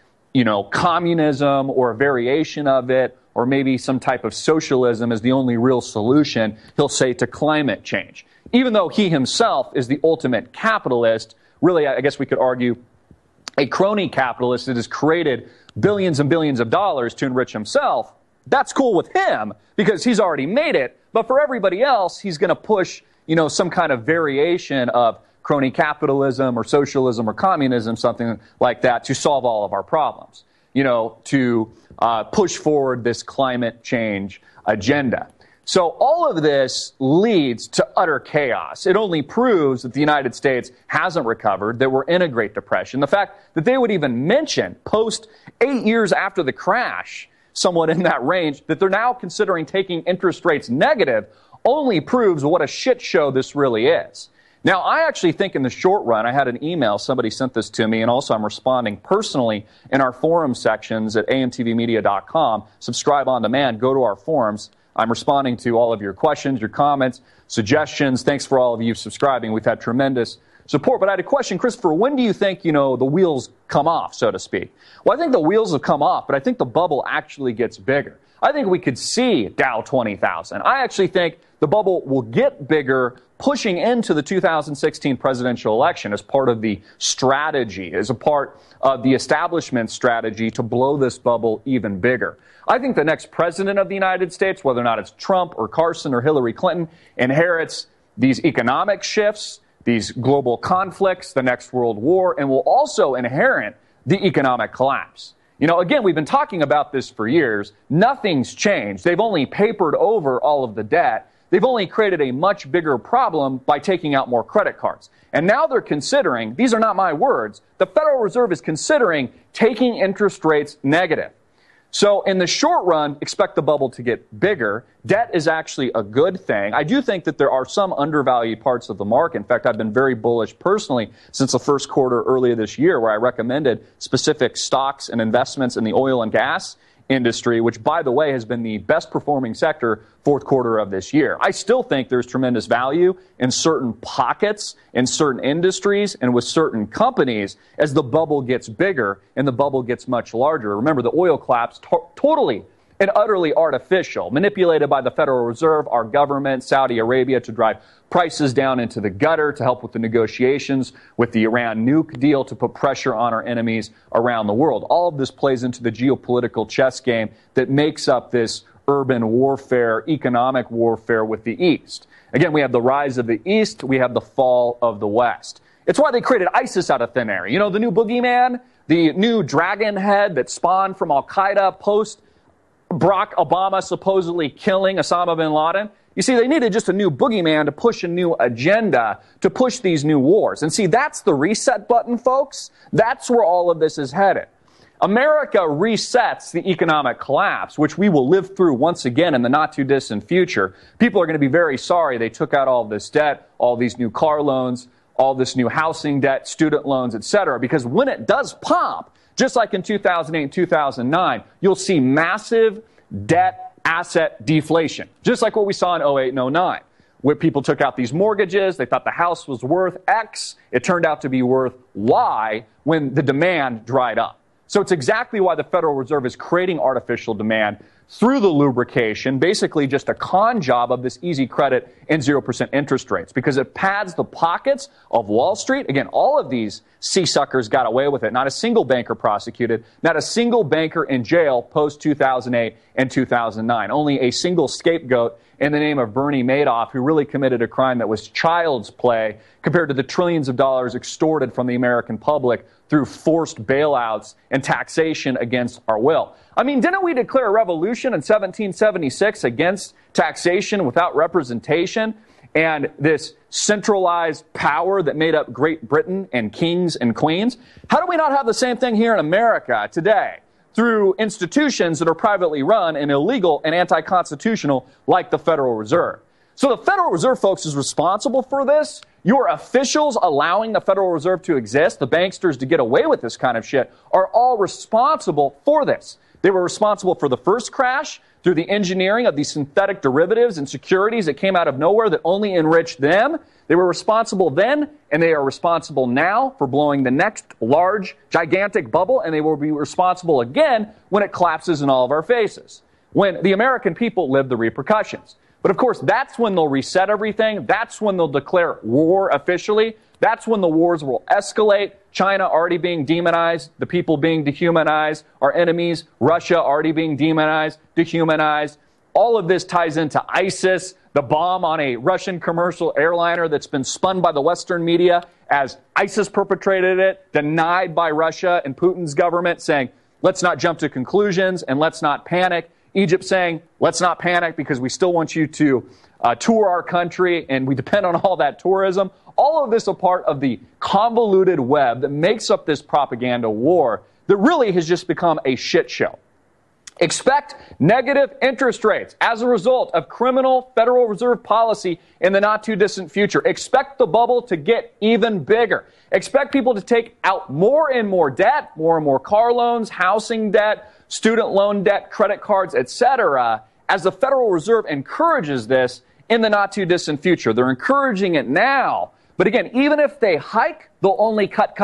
communism or a variation of it, or maybe some type of socialism is the only real solution, he'll say, to climate change. Even though he himself is the ultimate capitalist, really, I guess we could argue, a crony capitalist that has created billions and billions of dollars to enrich himself. That's cool with him because he's already made it. But for everybody else, he's going to push, some kind of variation of crony capitalism or socialism or communism, something like that, to solve all of our problems, to push forward this climate change agenda. So all of this leads to utter chaos. It only proves that the United States hasn't recovered, that we're in a Great Depression. The fact that they would even mention, post 8 years after the crash, somewhat in that range, that they're now considering taking interest rates negative, only proves what a shit show this really is. Now, I actually think in the short run, I had an email, somebody sent this to me, and also I'm responding personally in our forum sections at amtvmedia.com. Subscribe on demand, go to our forums. I'm responding to all of your questions, your comments, suggestions. Thanks for all of you subscribing. We've had tremendous support. But I had a question, Christopher, when do you think, the wheels come off, so to speak? Well, I think the wheels have come off, but I think the bubble actually gets bigger. I think we could see Dow 20,000. I actually think the bubble will get bigger pushing into the 2016 presidential election as part of the strategy, as a part of the establishment strategy to blow this bubble even bigger. I think the next president of the United States, whether or not it's Trump or Carson or Hillary Clinton, inherits these economic shifts, these global conflicts, the next world war, and will also inherit the economic collapse. Again, we've been talking about this for years. Nothing's changed. They've only papered over all of the debt. They've only created a much bigger problem by taking out more credit cards. And now they're considering, these are not my words, the Federal Reserve is considering taking interest rates negative. So in the short run, expect the bubble to get bigger. Debt is actually a good thing. I do think that there are some undervalued parts of the market. In fact, I've been very bullish personally since the first quarter earlier this year, where I recommended specific stocks and investments in the oil and gas industry, which, by the way, has been the best performing sector fourth quarter of this year. I still think there's tremendous value in certain pockets, in certain industries, and with certain companies as the bubble gets bigger and the bubble gets much larger. Remember, the oil collapse, totally and utterly artificial, manipulated by the Federal Reserve, our government, Saudi Arabia, to drive prices down into the gutter, to help with the negotiations with the Iran nuke deal, to put pressure on our enemies around the world. All of this plays into the geopolitical chess game that makes up this urban warfare, economic warfare with the East. Again, we have the rise of the East, we have the fall of the West. It's why they created ISIS out of thin air. The new boogeyman, the new dragon head that spawned from Al-Qaeda post Barack Obama supposedly killing Osama bin Laden. You see, they needed just a new boogeyman to push a new agenda, to push these new wars. And see, that's the reset button, folks. That's where all of this is headed. America resets the economic collapse, which we will live through once again in the not-too-distant future. People are going to be very sorry they took out all this debt, all these new car loans, all this new housing debt, student loans, etc., because when it does pop, just like in 2008 and 2009, you'll see massive debt asset deflation, just like what we saw in 08 and 09, where people took out these mortgages. They thought the house was worth X. It turned out to be worth Y when the demand dried up. So it's exactly why the Federal Reserve is creating artificial demand through the lubrication, basically just a con job of this easy credit and 0% interest rates, because it pads the pockets of Wall Street. Again, all of these sea-suckers got away with it. Not a single banker prosecuted, not a single banker in jail post-2008 and 2009. Only a single scapegoat in the name of Bernie Madoff, who really committed a crime that was child's play compared to the trillions of dollars extorted from the American public through forced bailouts and taxation against our will. I mean, didn't we declare a revolution in 1776 against taxation without representation and this centralized power that made up Great Britain and kings and queens? How do we not have the same thing here in America today through institutions that are privately run and illegal and anti-constitutional like the Federal Reserve? So the Federal Reserve, folks, is responsible for this. Your officials allowing the Federal Reserve to exist, the banksters to get away with this kind of shit, are all responsible for this. They were responsible for the first crash through the engineering of these synthetic derivatives and securities that came out of nowhere that only enriched them. They were responsible then, and they are responsible now for blowing the next large, gigantic bubble, and they will be responsible again when it collapses in all of our faces, when the American people live the repercussions. But of course, that's when they'll reset everything. That's when they'll declare war officially. That's when the wars will escalate. China already being demonized, the people being dehumanized, our enemies, Russia already being demonized, dehumanized. All of this ties into ISIS, the bomb on a Russian commercial airliner that's been spun by the Western media as ISIS perpetrated it, denied by Russia and Putin's government, saying, let's not jump to conclusions and let's not panic. Egypt saying, let's not panic because we still want you to tour our country and we depend on all that tourism. All of this a part of the convoluted web that makes up this propaganda war that really has just become a shit show. Expect negative interest rates as a result of criminal Federal Reserve policy in the not too distant future. Expect the bubble to get even bigger. Expect people to take out more and more debt, more and more car loans, housing debt, student loan debt, credit cards, etc., as the Federal Reserve encourages this in the not too distant future. They're encouraging it now. But again, even if they hike, they'll only cut,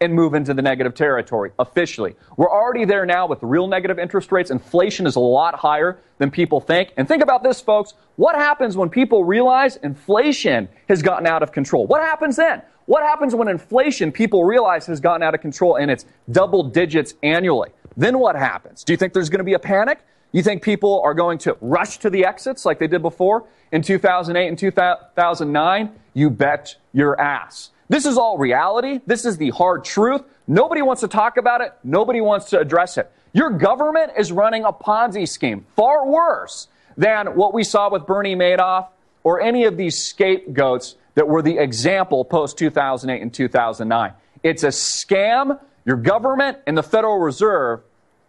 and move into the negative territory officially. We're already there now with real negative interest rates. Inflation is a lot higher than people think. And think about this, folks. What happens when people realize inflation has gotten out of control? What happens then? What happens when inflation, people realize, has gotten out of control and it's double digits annually? Then what happens? Do you think there's going to be a panic? You think people are going to rush to the exits like they did before in 2008 and 2009? You bet your ass. This is all reality. This is the hard truth. Nobody wants to talk about it. Nobody wants to address it. Your government is running a Ponzi scheme, far worse than what we saw with Bernie Madoff or any of these scapegoats that were the example post-2008 and 2009. It's a scam. Your government and the Federal Reserve,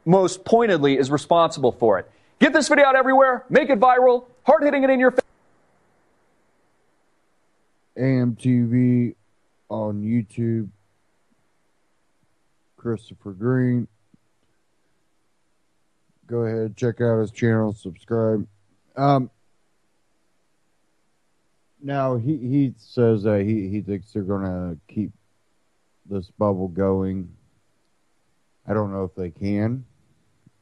most pointedly, is responsible for it. Get this video out everywhere. Make it viral. Hard-hitting it in your face. AMTV on YouTube. Christopher Green. Go ahead, check out his channel, subscribe. Now, he says that he thinks they're going to keep this bubble going. I don't know if they can.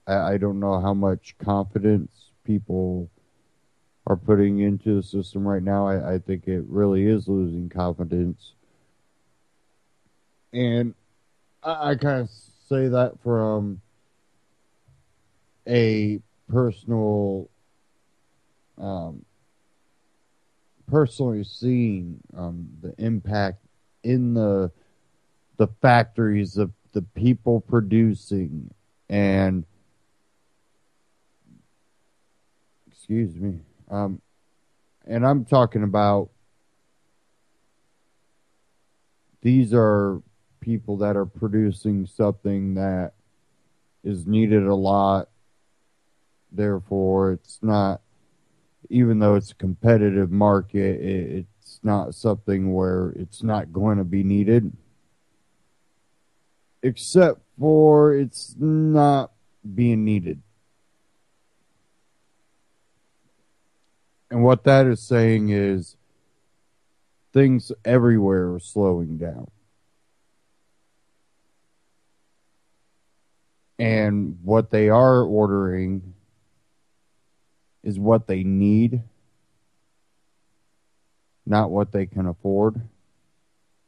I don't know how much confidence people are putting into the system right now. I think it really is losing confidence. And I kind of say that from a personally seeing the impact in the factories, the people producing, and excuse me, and I'm talking about these are people that are producing something that is needed a lot. Therefore, it's not, even though it's a competitive market, it's not something where it's not going to be needed. Except for it's not being needed. And what that is saying is things everywhere are slowing down. And what they are ordering is what they need, not what they can afford.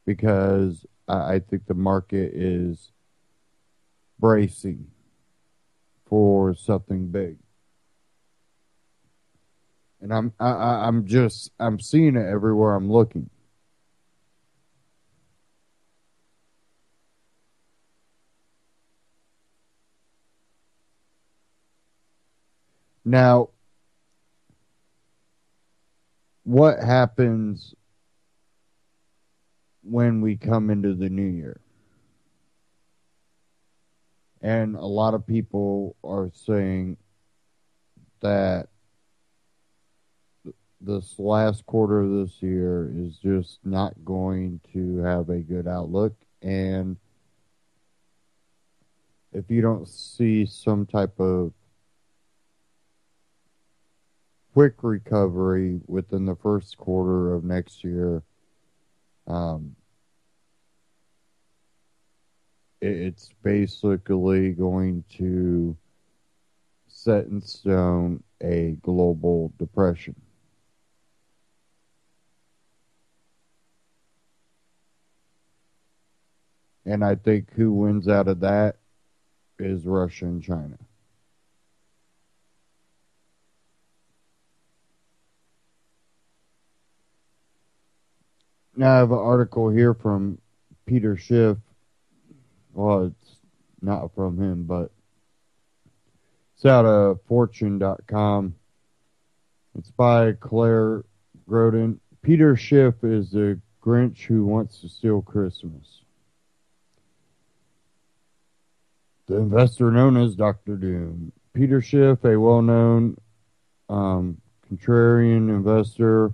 Because I think the market is bracing for something big. And I'm seeing it everywhere I'm looking. Now, what happens when we come into the new year? And a lot of people are saying that this last quarter of this year is just not going to have a good outlook. And if you don't see some type of quick recovery within the first quarter of next year, it's basically going to set in stone a global depression. And I think who wins out of that is Russia and China. Now I have an article here from Peter Schiff. Well, it's not from him, but it's out of fortune.com. It's by Claire Grodin. Peter Schiff is the Grinch who wants to steal Christmas. The investor known as Dr. Doom. Peter Schiff, a well-known contrarian investor,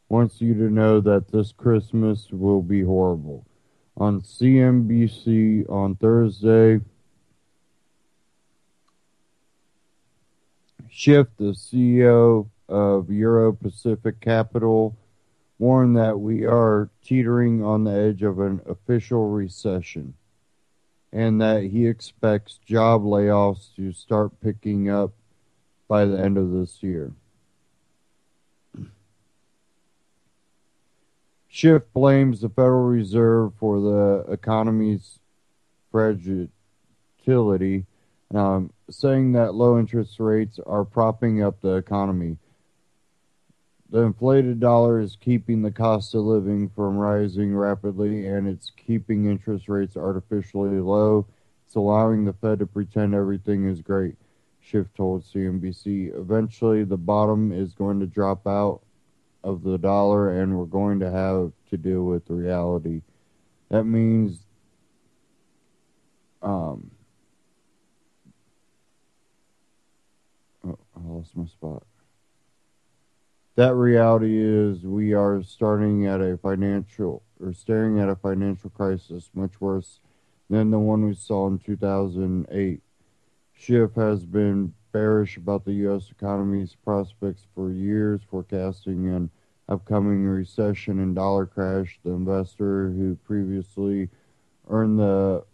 wants you to know that this Christmas will be horrible. On CNBC on Thursday, Schiff, the CEO of Euro Pacific Capital, warned that we are teetering on the edge of an official recession and that he expects job layoffs to start picking up by the end of this year. Schiff blames the Federal Reserve for the economy's fragility, saying that low interest rates are propping up the economy. The inflated dollar is keeping the cost of living from rising rapidly, and it's keeping interest rates artificially low. It's allowing the Fed to pretend everything is great, Schiff told CNBC. Eventually, the bottom is going to drop out of the dollar, and we're going to have to deal with reality. That means I lost my spot. That reality is we are staring at a financial crisis much worse than the one we saw in 2008. Schiff has been bearish about the U.S. economy's prospects for years, forecasting an upcoming recession and dollar crash. The investor who previously earned the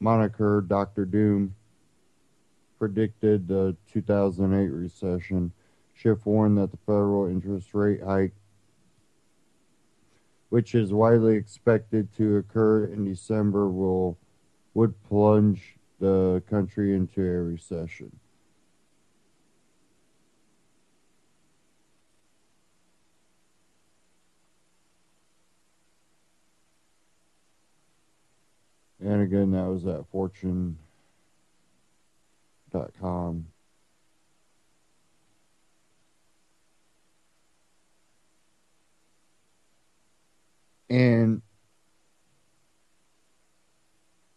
moniker Dr. Doom predicted the 2008 recession. Schiff warned that the federal interest rate hike, which is widely expected to occur in December, would plunge the country into a recession. And again, that was at fortune.com. And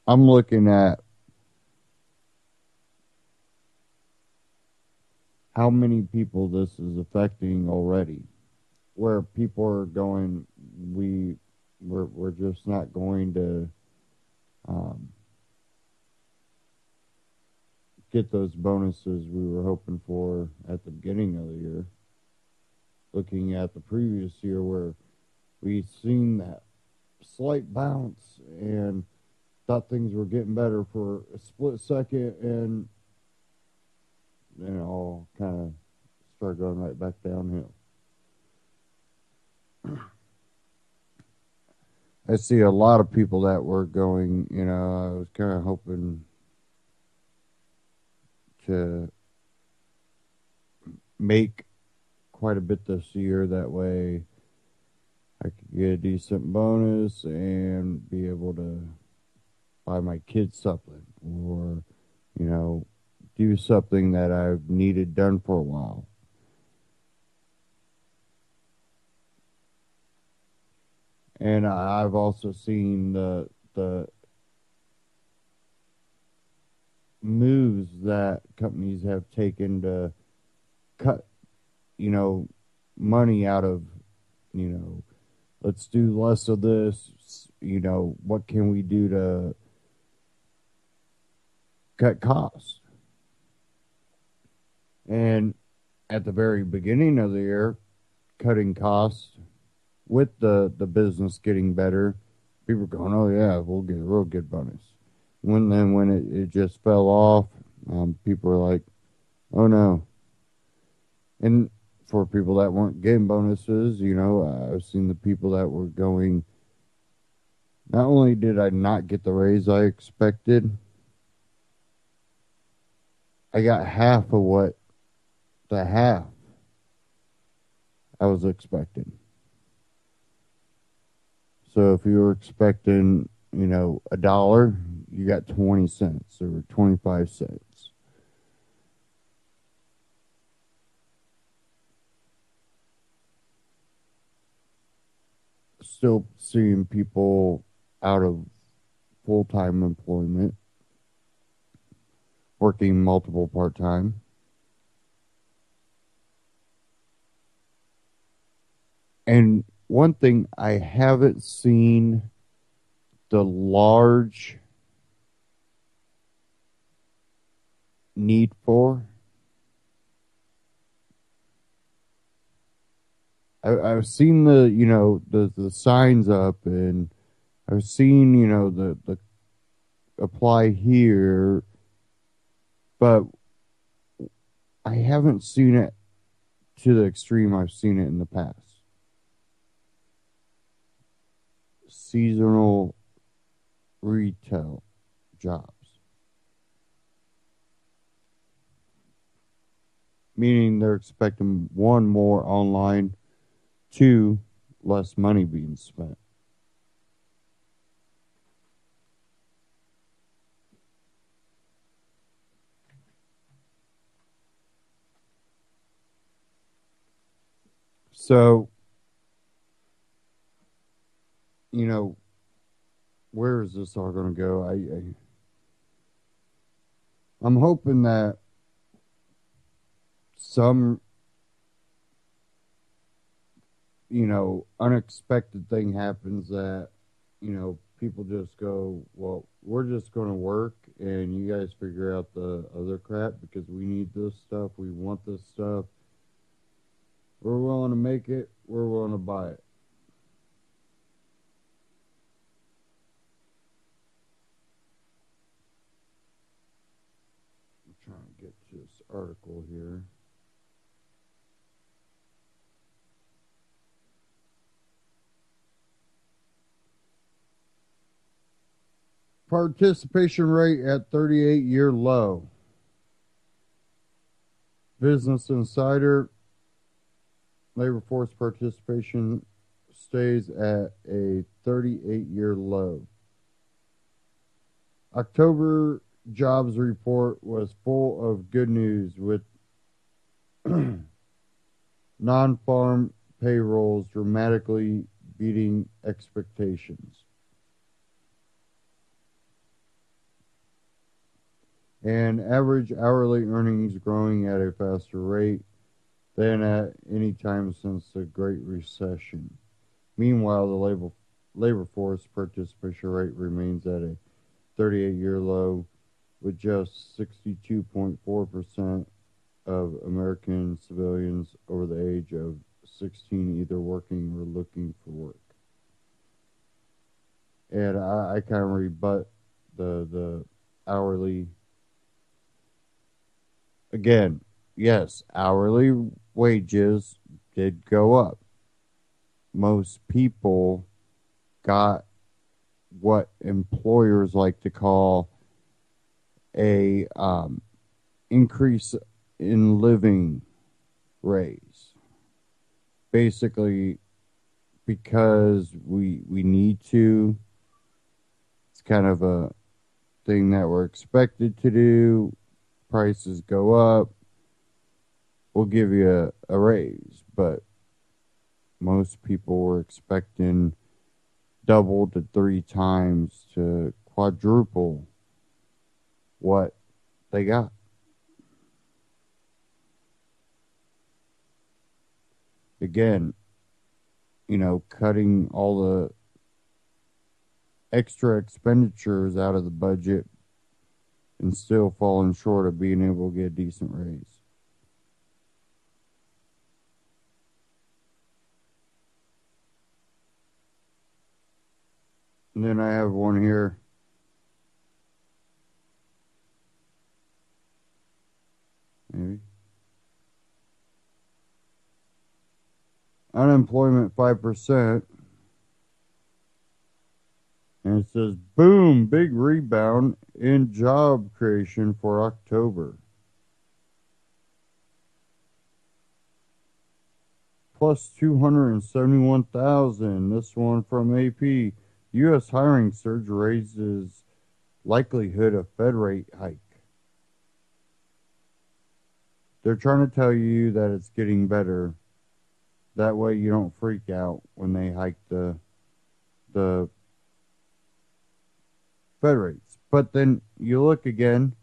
I'm looking at how many people this is affecting already, where people are going, we're just not going to get those bonuses we were hoping for at the beginning of the year. Looking at the previous year where we've seen that slight bounce and thought things were getting better for a split second, and then it all kind of started going right back downhill. I see a lot of people that were going, I was kind of hoping to make quite a bit this year. That way I could get a decent bonus and be able to buy my kids something or, do something that I've needed done for a while. And I've also seen the moves that companies have taken to cut, money out of, let's do less of this. What can we do to cut costs? And at the very beginning of the year, cutting costs with the business getting better, people were going, oh yeah, we'll get a real good bonus. When it just fell off, people were like, oh no. And for people that weren't getting bonuses, I've seen the people that were going, not only did I not get the raise I expected, I got half of what the half I was expecting. So if you were expecting, $1, you got 20 cents or 25 cents. Still seeing people out of full-time employment, working multiple part-time. And one thing I haven't seen the large need for, I've seen the signs up, and I've seen, the apply here, but I haven't seen it to the extreme I've seen it in the past. Seasonal retail jobs. Meaning they're expecting one, more online, two, less money being spent. So, where is this all going to go? I'm hoping that some, unexpected thing happens that, people just go, well, we're just going to work and you guys figure out the other crap because we need this stuff. We want this stuff. We're willing to make it. We're willing to buy it. I'm trying to get to this article here. Participation rate at 38-year low. Business Insider, labor force participation stays at a 38-year low. October jobs report was full of good news with non-farm payrolls dramatically beating expectations. And average hourly earnings growing at a faster rate than at any time since the Great Recession. Meanwhile, the labor force participation rate remains at a 38-year low, with just 62.4% of American civilians over the age of 16 either working or looking for work. And I kind of rebut the hourly. Again, yes, hourly wages did go up. Most people got what employers like to call a increase in living raise. basically because we need to. It's kind of a thing that we're expected to do. Prices go up. We'll give you a raise, but most people were expecting double to 3 times to quadruple what they got. Again, cutting all the extra expenditures out of the budget and still falling short of being able to get a decent raise. And then I have one here. Maybe. Unemployment 5%. And it says, boom, big rebound in job creation for October. Plus 271,000. This one from AP. U.S. hiring surge raises likelihood of Fed rate hike. They're trying to tell you that it's getting better. That way you don't freak out when they hike the Fed rates. But then you look again.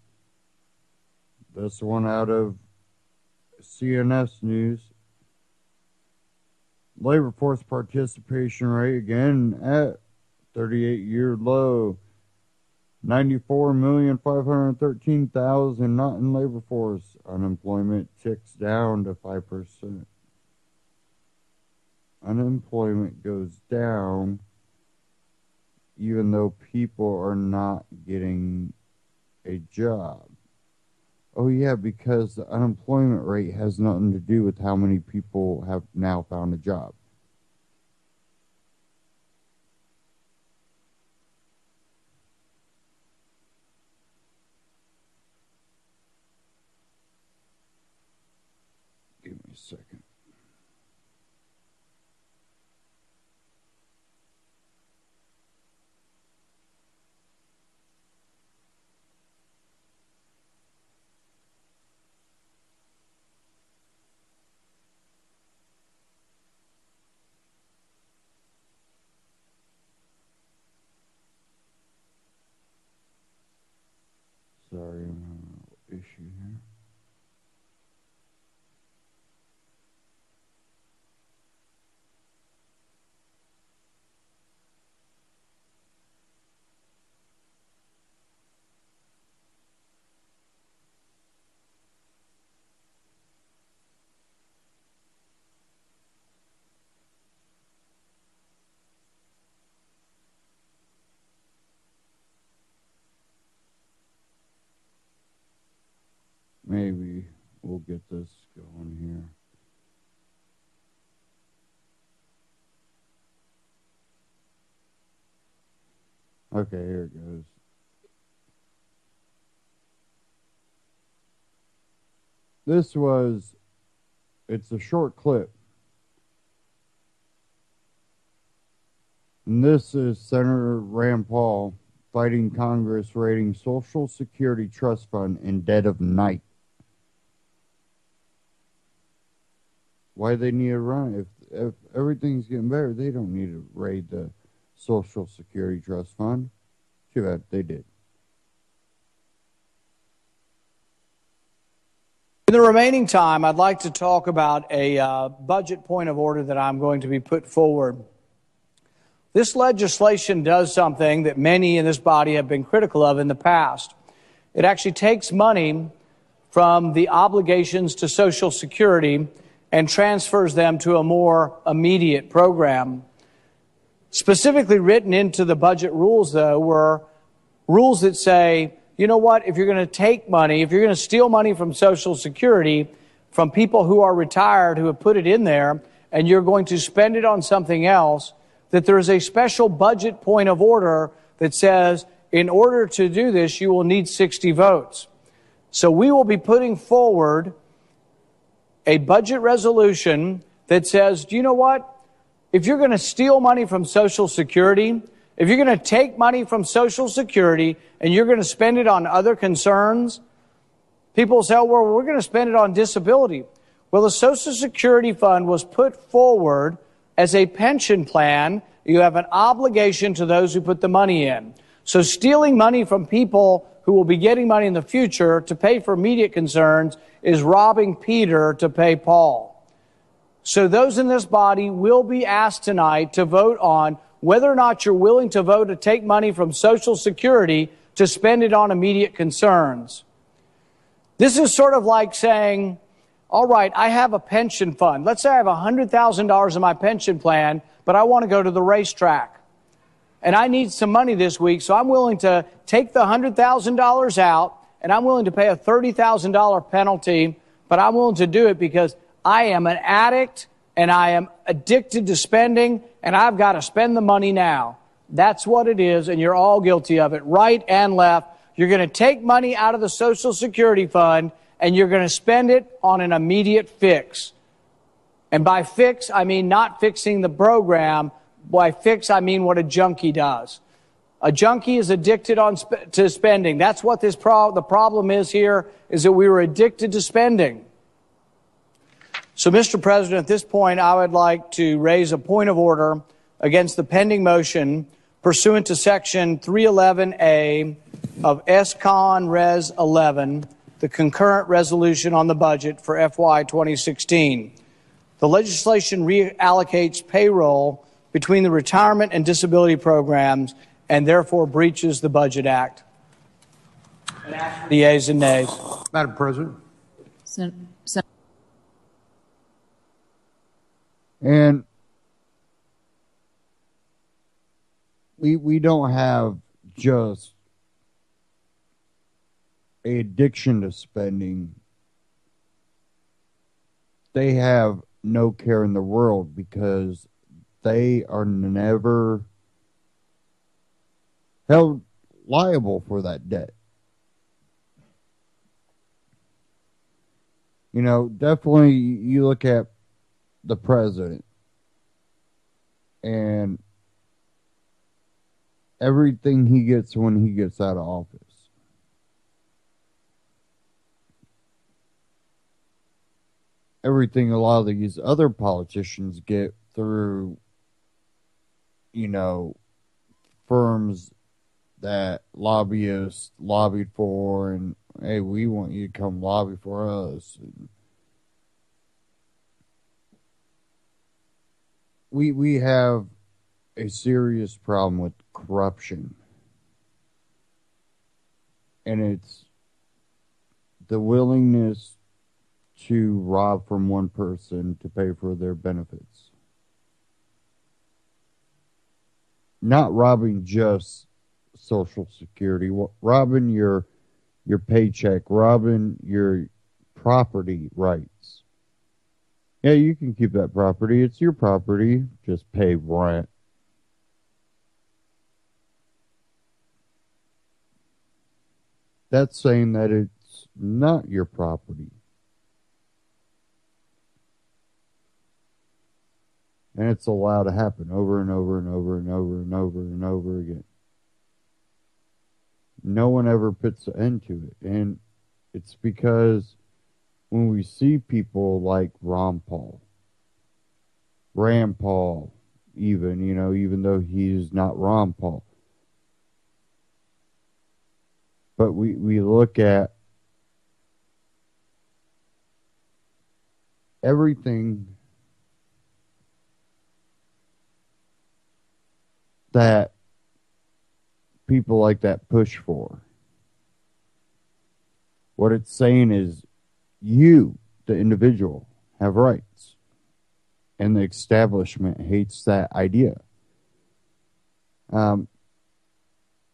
This one out of CNS News. Labor force participation rate again at 38-year low. 94,513,000 not in labor force. Unemployment ticks down to 5%. Unemployment goes down even though people are not getting a job. Oh yeah, because the unemployment rate has nothing to do with how many people have now found a job. Give me a second. Sorry, I'm having an issue here. Maybe we'll get this going here. Okay, here it goes. It's a short clip. And this is Senator Rand Paul fighting Congress raiding Social Security Trust Fund in dead of night. Why they need to run? If everything's getting better, they don't need to raid the Social Security Trust Fund. Too bad they did. In the remaining time, I'd like to talk about a budget point of order that I'm going to be put forward. This legislation does something that many in this body have been critical of in the past. It actually takes money from the obligations to Social Security and transfers them to a more immediate program. Specifically written into the budget rules, though, were rules that say, you know what, if you're going to take money, if you're going to steal money from Social Security, from people who are retired who have put it in there, and you're going to spend it on something else, that there is a special budget point of order that says, in order to do this, you will need 60 votes. So we will be putting forward a budget resolution that says, do you know what? If you're going to steal money from Social Security, if you're going to take money from Social Security and you're going to spend it on other concerns, people say, oh, well, we're going to spend it on disability. Well, the Social Security fund was put forward as a pension plan. You have an obligation to those who put the money in. So stealing money from people who will be getting money in the future to pay for immediate concerns is robbing Peter to pay Paul. So those in this body will be asked tonight to vote on whether or not you're willing to vote to take money from Social Security to spend it on immediate concerns. This is sort of like saying, all right, I have a pension fund. Let's say I have $100,000 in my pension plan, but I want to go to the racetrack. And I need some money this week, so I'm willing to take the $100,000 out, and I'm willing to pay a $30,000 penalty, but I'm willing to do it because I am an addict, and I am addicted to spending, and I've got to spend the money now. That's what it is, and you're all guilty of it, right and left. You're going to take money out of the Social Security fund, and you're going to spend it on an immediate fix. And by fix, I mean not fixing the program. By fix, I mean what a junkie does. A junkie is addicted to spending. That's what the problem is here, is that we were addicted to spending. So, Mr. President, at this point, I would like to raise a point of order against the pending motion pursuant to Section 311A of S-Con Res 11, the concurrent resolution on the budget for FY 2016. The legislation reallocates payroll between the retirement and disability programs and therefore breaches the Budget Act. And ask for the yeas and nays. Madam President. And we don't have just an addiction to spending. They have no care in the world because they are never held liable for that debt. You know, definitely you look at the president and everything he gets when he gets out of office. Everything a lot of these other politicians get through, you know, firms that lobbyists lobbied for, and hey, we want you to come lobby for us. And we have a serious problem with corruption. And it's the willingness to rob from one person to pay for their benefits. Not robbing just Social Security, robbing your paycheck, robbing your property rights. Yeah, you can keep that property. It's your property. Just pay rent. That's saying that it's not your property. And it's allowed to happen over and over and over and over and over and over again. No one ever puts an end to it. And it's because when we see people like Rand Paul, even, you know, even though he's not Rand Paul. But we look at everything that people like that push for. What it's saying is you, the individual, have rights. And the establishment hates that idea.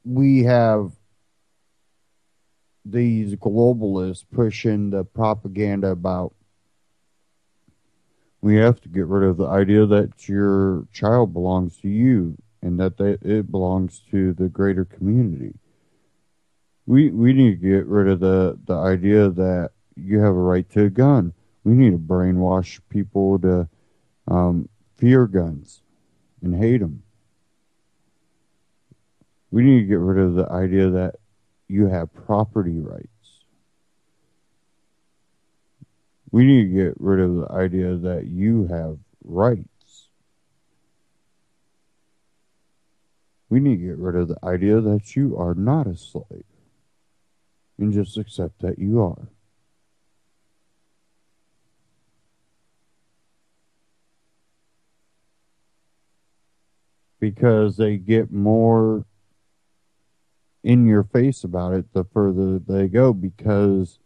We have these globalists pushing the propaganda about we have to get rid of the idea that your child belongs to you and that it belongs to the greater community. We need to get rid of the idea that you have a right to a gun. We need to brainwash people to fear guns and hate them. We need to get rid of the idea that you have property rights. We need to get rid of the idea that you have rights. We need to get rid of the idea that you are not a slave and just accept that you are. Because they get more in your face about it the further they go, because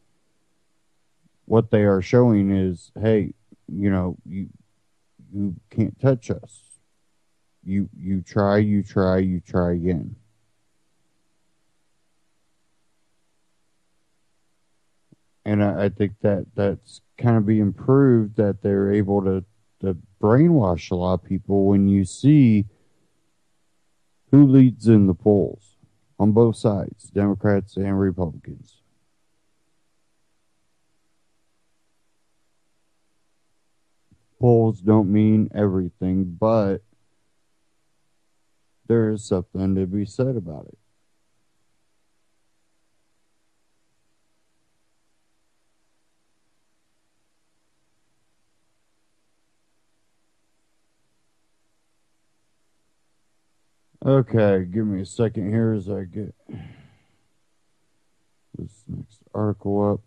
what they are showing is, hey, you can't touch us. You try again. And I think that's kind of being proved, that they're able to brainwash a lot of people when you see who leads in the polls on both sides, Democrats and Republicans. Polls don't mean everything, but there is something to be said about it. Okay, give me a second here as I get this next article up.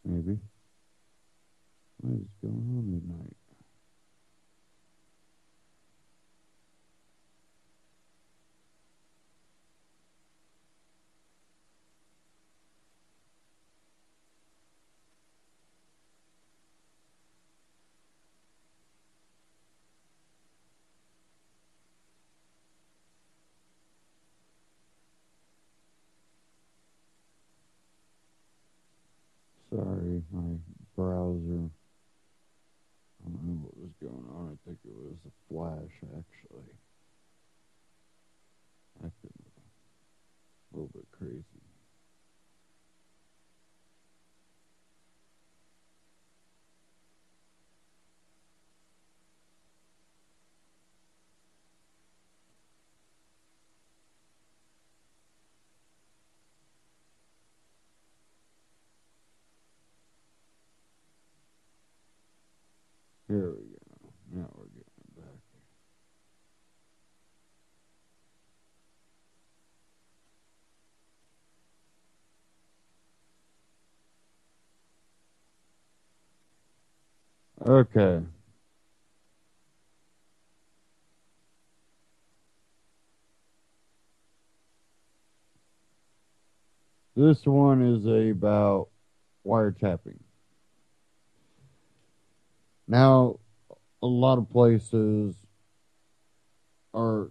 Maybe. What is going on tonight? Sorry, my browser. I don't know what was going on. I think it was a flash, actually. Acting a little bit crazy. Here we go. Now we're getting back. Okay. This one is about wiretapping. Now, a lot of places are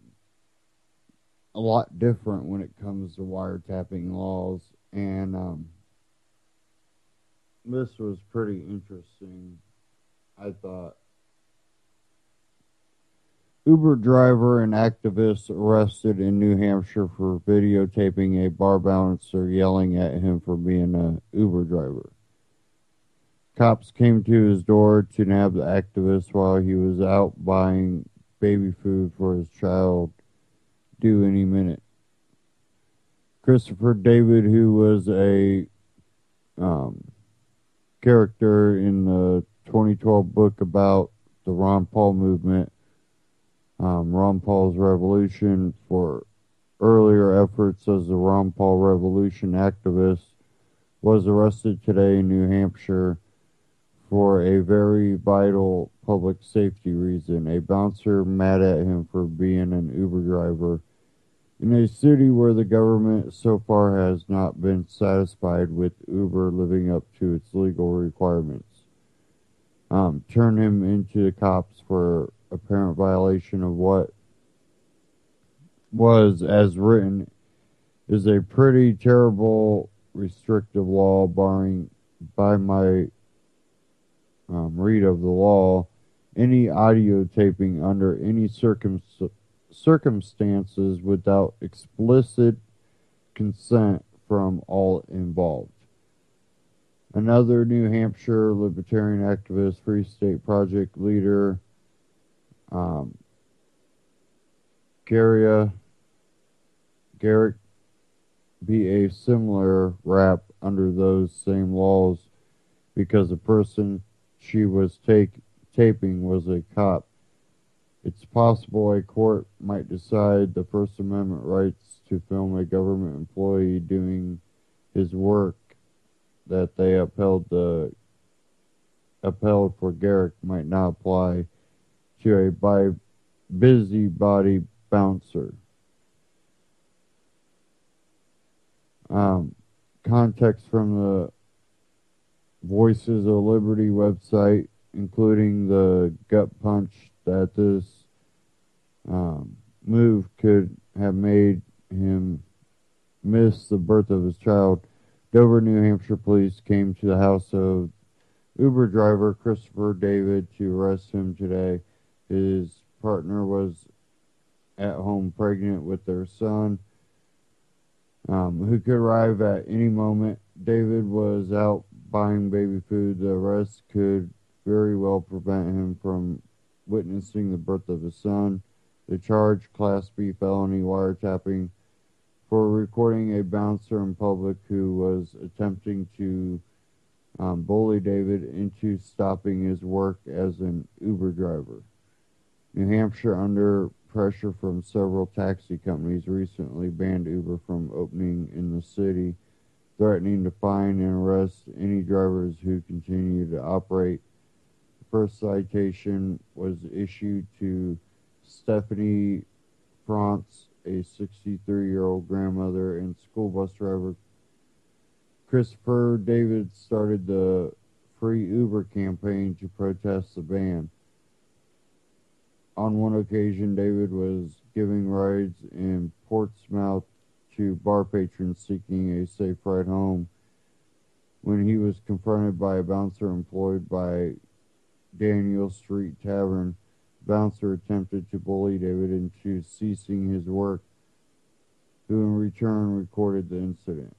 a lot different when it comes to wiretapping laws, and this was pretty interesting, I thought. Uber driver and activist arrested in New Hampshire for videotaping a bar bouncer yelling at him for being an Uber driver. Cops came to his door to nab the activist while he was out buying baby food for his child, due any minute. Christopher David, who was a character in the 2012 book about the Ron Paul movement, Ron Paul's Revolution, for earlier efforts as the Ron Paul Revolution activist, was arrested today in New Hampshire for a very vital public safety reason. A bouncer mad at him for being an Uber driver in a city where the government so far has not been satisfied with Uber living up to its legal requirements. Turn him into the cops for apparent violation of what was, as written, is a pretty terrible restrictive law barring, by my read of the law, any audio taping under any circumstances without explicit consent from all involved. Another New Hampshire libertarian activist, Free State Project leader, Garrick be a similar rap under those same laws because the person she was taping was a cop. It's possible a court might decide the First Amendment rights to film a government employee doing his work that they upheld for Garrick might not apply to a busybody bouncer. Context from the Voices of Liberty website, including the gut punch that this move could have made him miss the birth of his child. Dover, New Hampshire police came to the house of Uber driver Christopher David to arrest him today. His partner was at home pregnant with their son, who could arrive at any moment. David was out buying baby food. The arrest could very well prevent him from witnessing the birth of his son. The charge, Class B felony wiretapping for recording a bouncer in public who was attempting to bully David into stopping his work as an Uber driver. New Hampshire, under pressure from several taxi companies, recently banned Uber from opening in the city, threatening to fine and arrest any drivers who continue to operate. The first citation was issued to Stephanie France, a 63-year-old grandmother and school bus driver. Christopher David started the Free Uber campaign to protest the ban. On one occasion, David was giving rides in Portsmouth to bar patrons seeking a safe ride home when he was confronted by a bouncer employed by Daniel Street Tavern. The bouncer attempted to bully David into ceasing his work, who in return recorded the incident.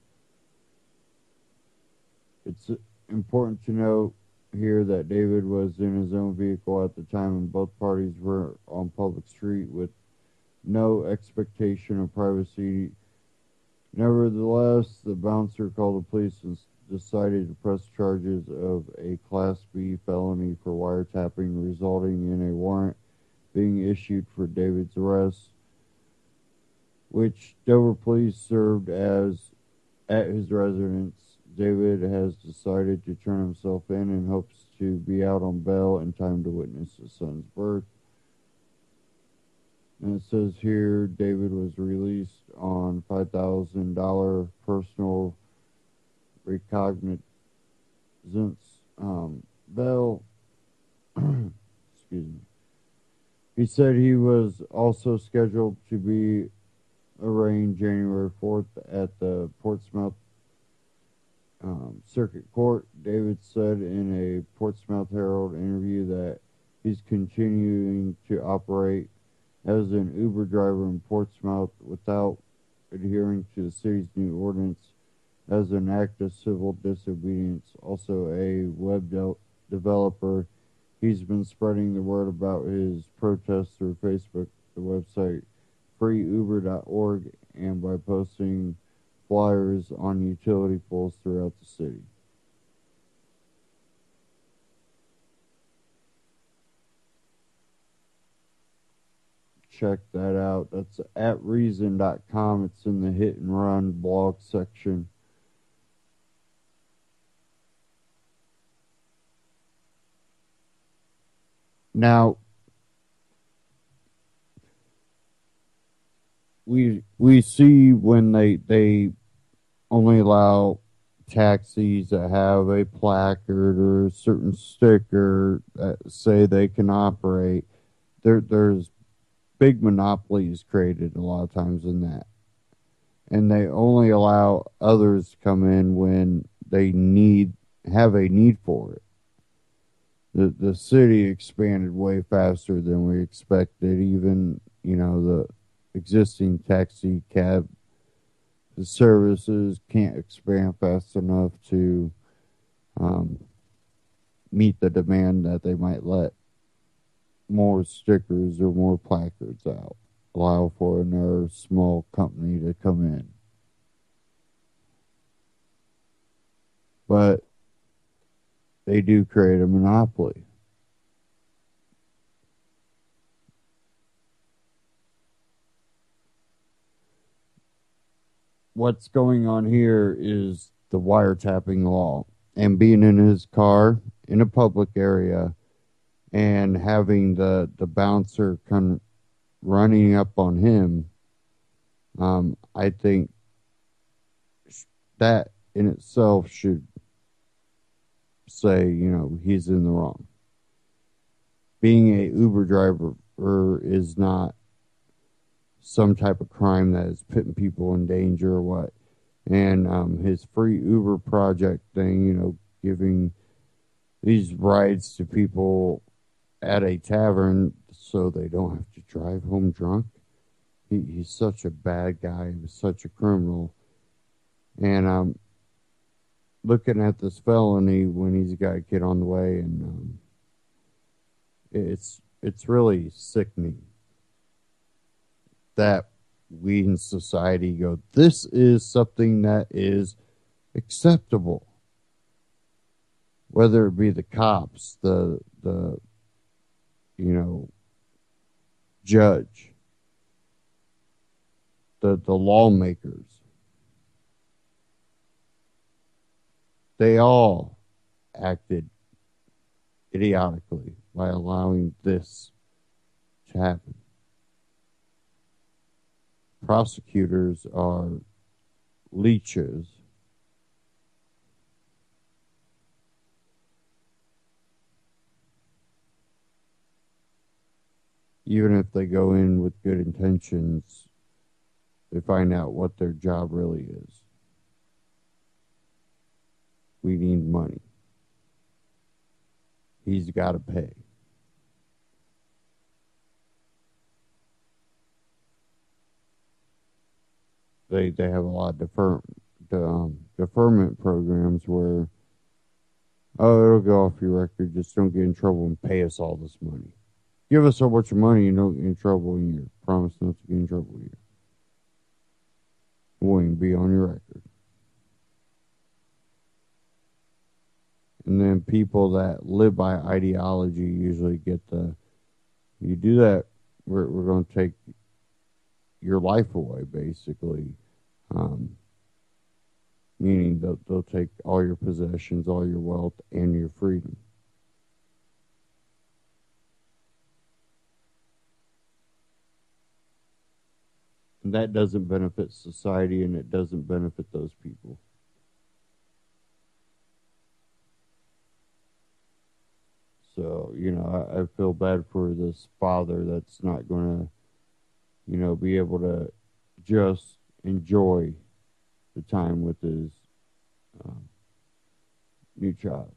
It's important to note here that David was in his own vehicle at the time and both parties were on public street with no expectation of privacy. Nevertheless, the bouncer called the police and decided to press charges of a Class B felony for wiretapping, resulting in a warrant being issued for David's arrest, which Dover police served as at his residence. David has decided to turn himself in and hopes to be out on bail in time to witness his son's birth. And it says here David was released on $5,000 personal recognizance bail. Excuse me. He said he was also scheduled to be arraigned January 4th at the Portsmouth Circuit Court. David said in a Portsmouth Herald interview that he's continuing to operate as an Uber driver in Portsmouth without adhering to the city's new ordinance as an act of civil disobedience. Also a web developer, he's been spreading the word about his protests through Facebook, the website freeuber.org, and by posting flyers on utility poles throughout the city. Check that out. That's at reason.com. It's in the Hit and Run blog section. Now, we see when they only allow taxis that have a placard or a certain sticker that say they can operate. There's big monopolies created a lot of times in that. and they only allow others to come in when they have a need for it. The city expanded way faster than we expected. Even, the existing taxi cab services can't expand fast enough to meet the demand that they might let more stickers or more placards out, allow for another small company to come in. But they do create a monopoly. What's going on here is the wiretapping law, and being in his car in a public area and having the bouncer come running up on him. I think that in itself should say, he's in the wrong. Being a Uber driver is not some type of crime that is putting people in danger or what. And his free Uber project thing, giving these rides to people at a tavern so they don't have to drive home drunk. He's such a bad guy. He's such a criminal. And I'm looking at this felony when he's got a kid on the way, and it's really sickening that we in society go, this is something that is acceptable. Whether it be the cops, the judge, the lawmakers, they all acted idiotically by allowing this to happen. Prosecutors are leeches. Even if they go in with good intentions, they find out what their job really is. We need money. He's got to pay. They have a lot of deferment programs where, it'll go off your record, just don't get in trouble and pay us all this money. Give us so much money you don't get in trouble, and you promise not to get in trouble here. It won't even be on your record. And then people that live by ideology usually get you do that, we're going to take your life away, basically. Meaning they'll take all your possessions, all your wealth, and your freedom. And that doesn't benefit society, and it doesn't benefit those people. So, I feel bad for this father that's not going to, be able to just enjoy the time with his new child.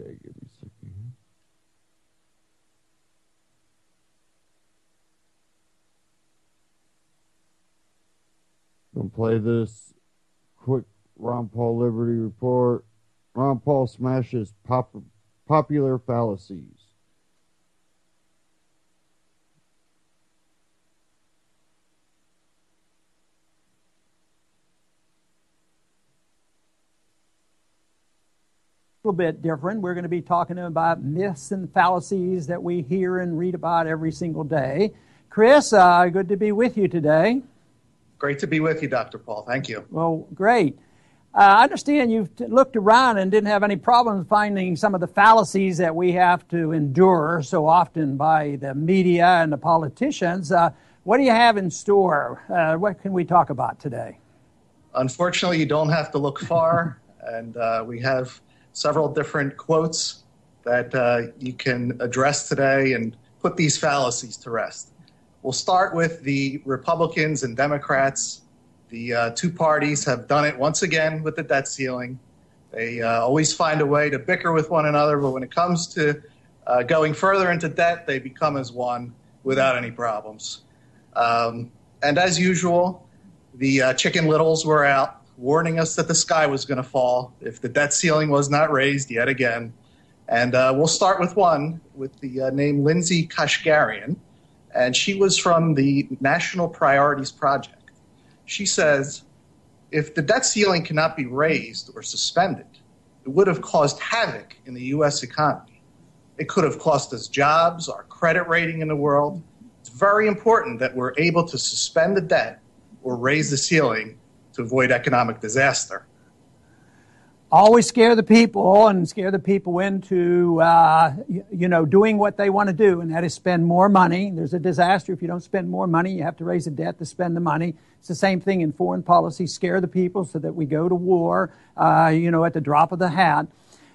Okay, give me a second here. Gonna play this quick Ron Paul Liberty Report. Ron Paul smashes popular fallacies. A little bit different. We're going to be talking about myths and fallacies that we hear and read about every single day. Chris, good to be with you today. Great to be with you, Dr. Paul. Thank you. Well, great. I understand you've looked around and didn't have any problems finding some of the fallacies that we have to endure so often by the media and the politicians. What do you have in store? What can we talk about today? Unfortunately, you don't have to look far, and we have several different quotes that you can address today and put these fallacies to rest. We'll start with the Republicans and Democrats. The two parties have done it once again with the debt ceiling. They always find a way to bicker with one another, but when it comes to going further into debt, they become as one without any problems. And as usual, the Chicken Littles were out warning us that the sky was going to fall if the debt ceiling was not raised yet again. And we'll start with one with the name Lindsay Kashgarian, and she was from the National Priorities Project. She says, if the debt ceiling cannot be raised or suspended, it would have caused havoc in the U.S. economy. It could have cost us jobs, our credit rating in the world. It's very important that we're able to suspend the debt or raise the ceiling to avoid economic disaster. Always scare the people and scare the people into, doing what they want to do, and that is spend more money. There's a disaster if you don't spend more money. You have to raise the debt to spend the money. It's the same thing in foreign policy. Scare the people so that we go to war, at the drop of the hat.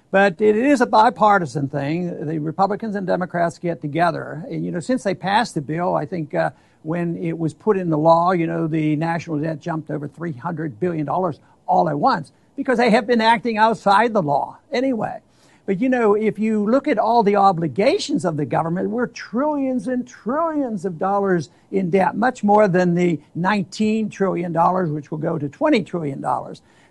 But it is a bipartisan thing. The Republicans and Democrats get together. And, since they passed the bill, I think when it was put in the law, the national debt jumped over $300 billion all at once, because they have been acting outside the law anyway. But, if you look at all the obligations of the government, we're trillions and trillions of dollars in debt, much more than the $19 trillion, which will go to $20 trillion.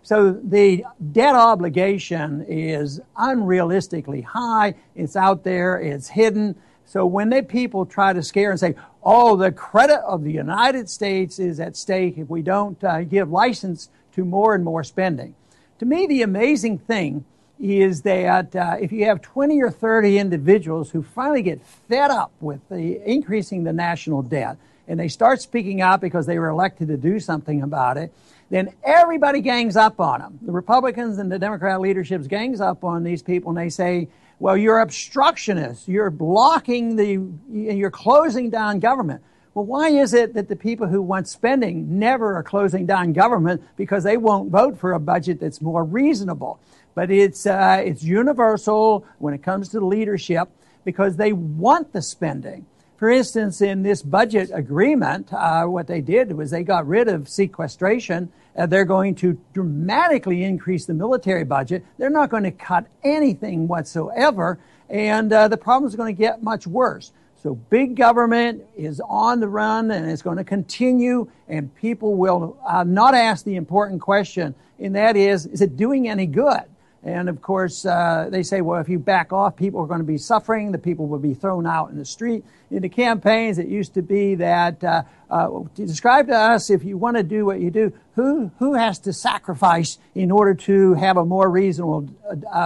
So the debt obligation is unrealistically high. It's out there. It's hidden. So when people try to scare and say, the credit of the United States is at stake if we don't give license to more and more spending. To me, the amazing thing is that if you have 20 or 30 individuals who finally get fed up with increasing the national debt, and they start speaking out because they were elected to do something about it, then everybody gangs up on them. The Republicans and the Democrat leaderships gangs up on these people, and they say, well, you're obstructionists. You're blocking you're closing down government. Well, why is it that the people who want spending never are closing down government? Because they won't vote for a budget that's more reasonable. But it's universal when it comes to the leadership, because they want the spending. For instance, in this budget agreement, what they did was they got rid of sequestration. They're going to dramatically increase the military budget. They're not going to cut anything whatsoever, and the problem is going to get much worse. So big government is on the run, and it's going to continue, and people will not ask the important question, and that is it doing any good? And, of course, they say, well, if you back off, people are going to be suffering. The people will be thrown out in the street. In the campaigns, it used to be that describe to us, if you want to do what you do, who has to sacrifice in order to have a more reasonable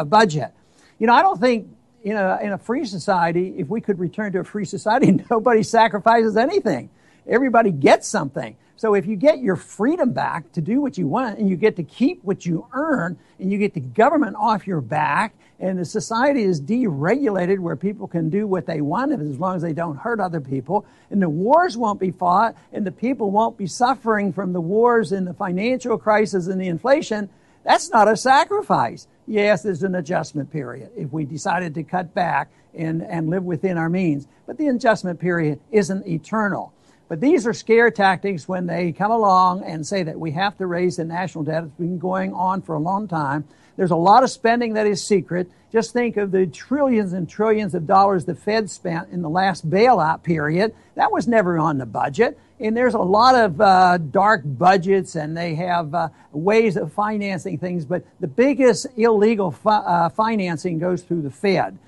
budget? I don't think in a free society, if we could return to a free society, nobody sacrifices anything. Everybody gets something. So if you get your freedom back to do what you want, and you get to keep what you earn, and you get the government off your back, and the society is deregulated where people can do what they want as long as they don't hurt other people, and the wars won't be fought, and the people won't be suffering from the wars and the financial crisis and the inflation, that's not a sacrifice. Yes, there's an adjustment period if we decided to cut back and live within our means, but the adjustment period isn't eternal. But these are scare tactics when they come along and say that we have to raise the national debt. It's been going on for a long time. There's a lot of spending that is secret. Just think of the trillions and trillions of dollars the Fed spent in the last bailout period. That was never on the budget. And there's a lot of dark budgets, and they have ways of financing things. But the biggest illegal financing goes through the Fed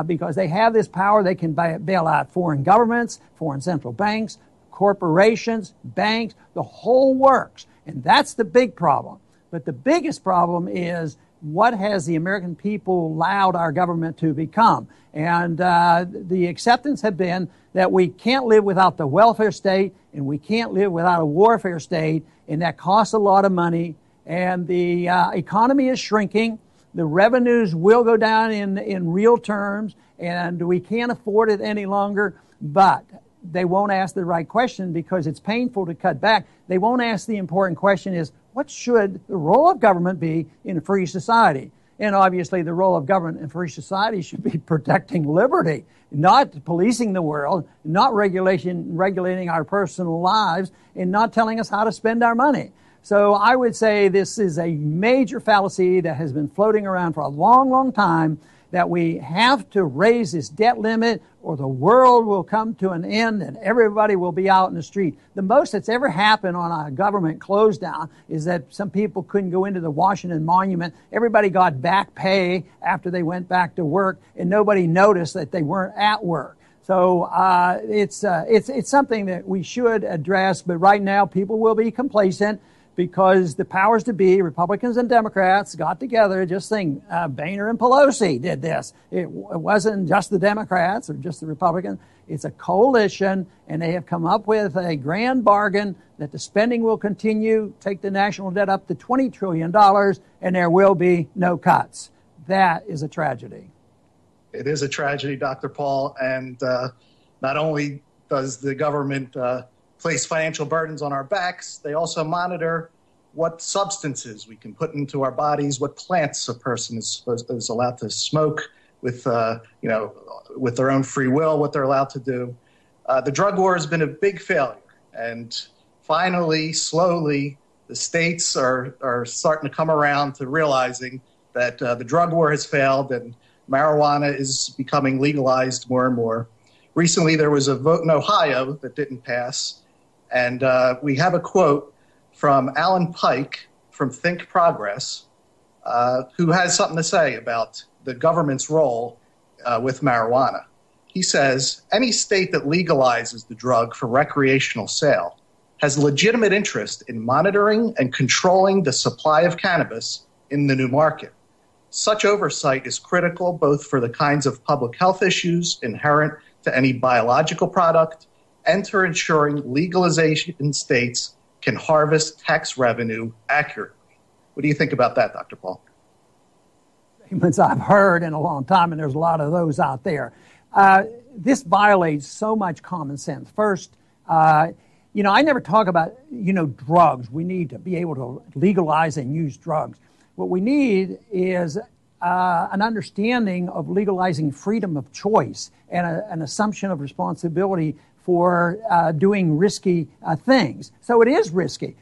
because they have this power. They can bail out foreign governments, foreign central banks, corporations, banks, the whole works. And that's the big problem. But the biggest problem is, what has the American people allowed our government to become? And the acceptance have been that we can't live without the welfare state, and we can't live without a warfare state, and that costs a lot of money. And the economy is shrinking. The revenues will go down in real terms, and we can't afford it any longer. But they won't ask the right question because it's painful to cut back. They won't ask the important question is, what should the role of government be in a free society? And obviously the role of government in a free society should be protecting liberty, not policing the world, not regulating our personal lives, and not telling us how to spend our money. So I would say this is a major fallacy that has been floating around for a long, long time, that we have to raise this debt limit or the world will come to an end and everybody will be out in the street. The most that's ever happened on a government close down is that some people couldn't go into the Washington Monument. Everybody got back pay after they went back to work, and nobody noticed that they weren't at work. So it's something that we should address, but right now people will be complacent because the powers to be, Republicans and Democrats, got together. Just think, Boehner and Pelosi did this. It wasn't just the Democrats or just the Republicans. It's a coalition, and they have come up with a grand bargain that the spending will continue, take the national debt up to $20 trillion, and there will be no cuts. That is a tragedy. It is a tragedy, Dr. Paul, and not only does the government place financial burdens on our backs, they also monitor what substances we can put into our bodies, what plants a person is allowed to smoke with their own free will, what they're allowed to do. The drug war has been a big failure, and finally, slowly, the states are starting to come around to realizing that the drug war has failed and marijuana is becoming legalized more and more. Recently, there was a vote in Ohio that didn't pass. And we have a quote from Alan Pike from Think Progress, who has something to say about the government's role with marijuana. He says, any state that legalizes the drug for recreational sale has legitimate interest in monitoring and controlling the supply of cannabis in the new market. Such oversight is critical both for the kinds of public health issues inherent to any biological product and for ensuring legalization states can harvest tax revenue accurately. What do you think about that, Dr. Paul? Statements I've heard in a long time, and there's a lot of those out there. This violates so much common sense. First, I never talk about, drugs. We need to be able to legalize and use drugs. What we need is an understanding of legalizing freedom of choice and an assumption of responsibility for doing risky things. So it is risky.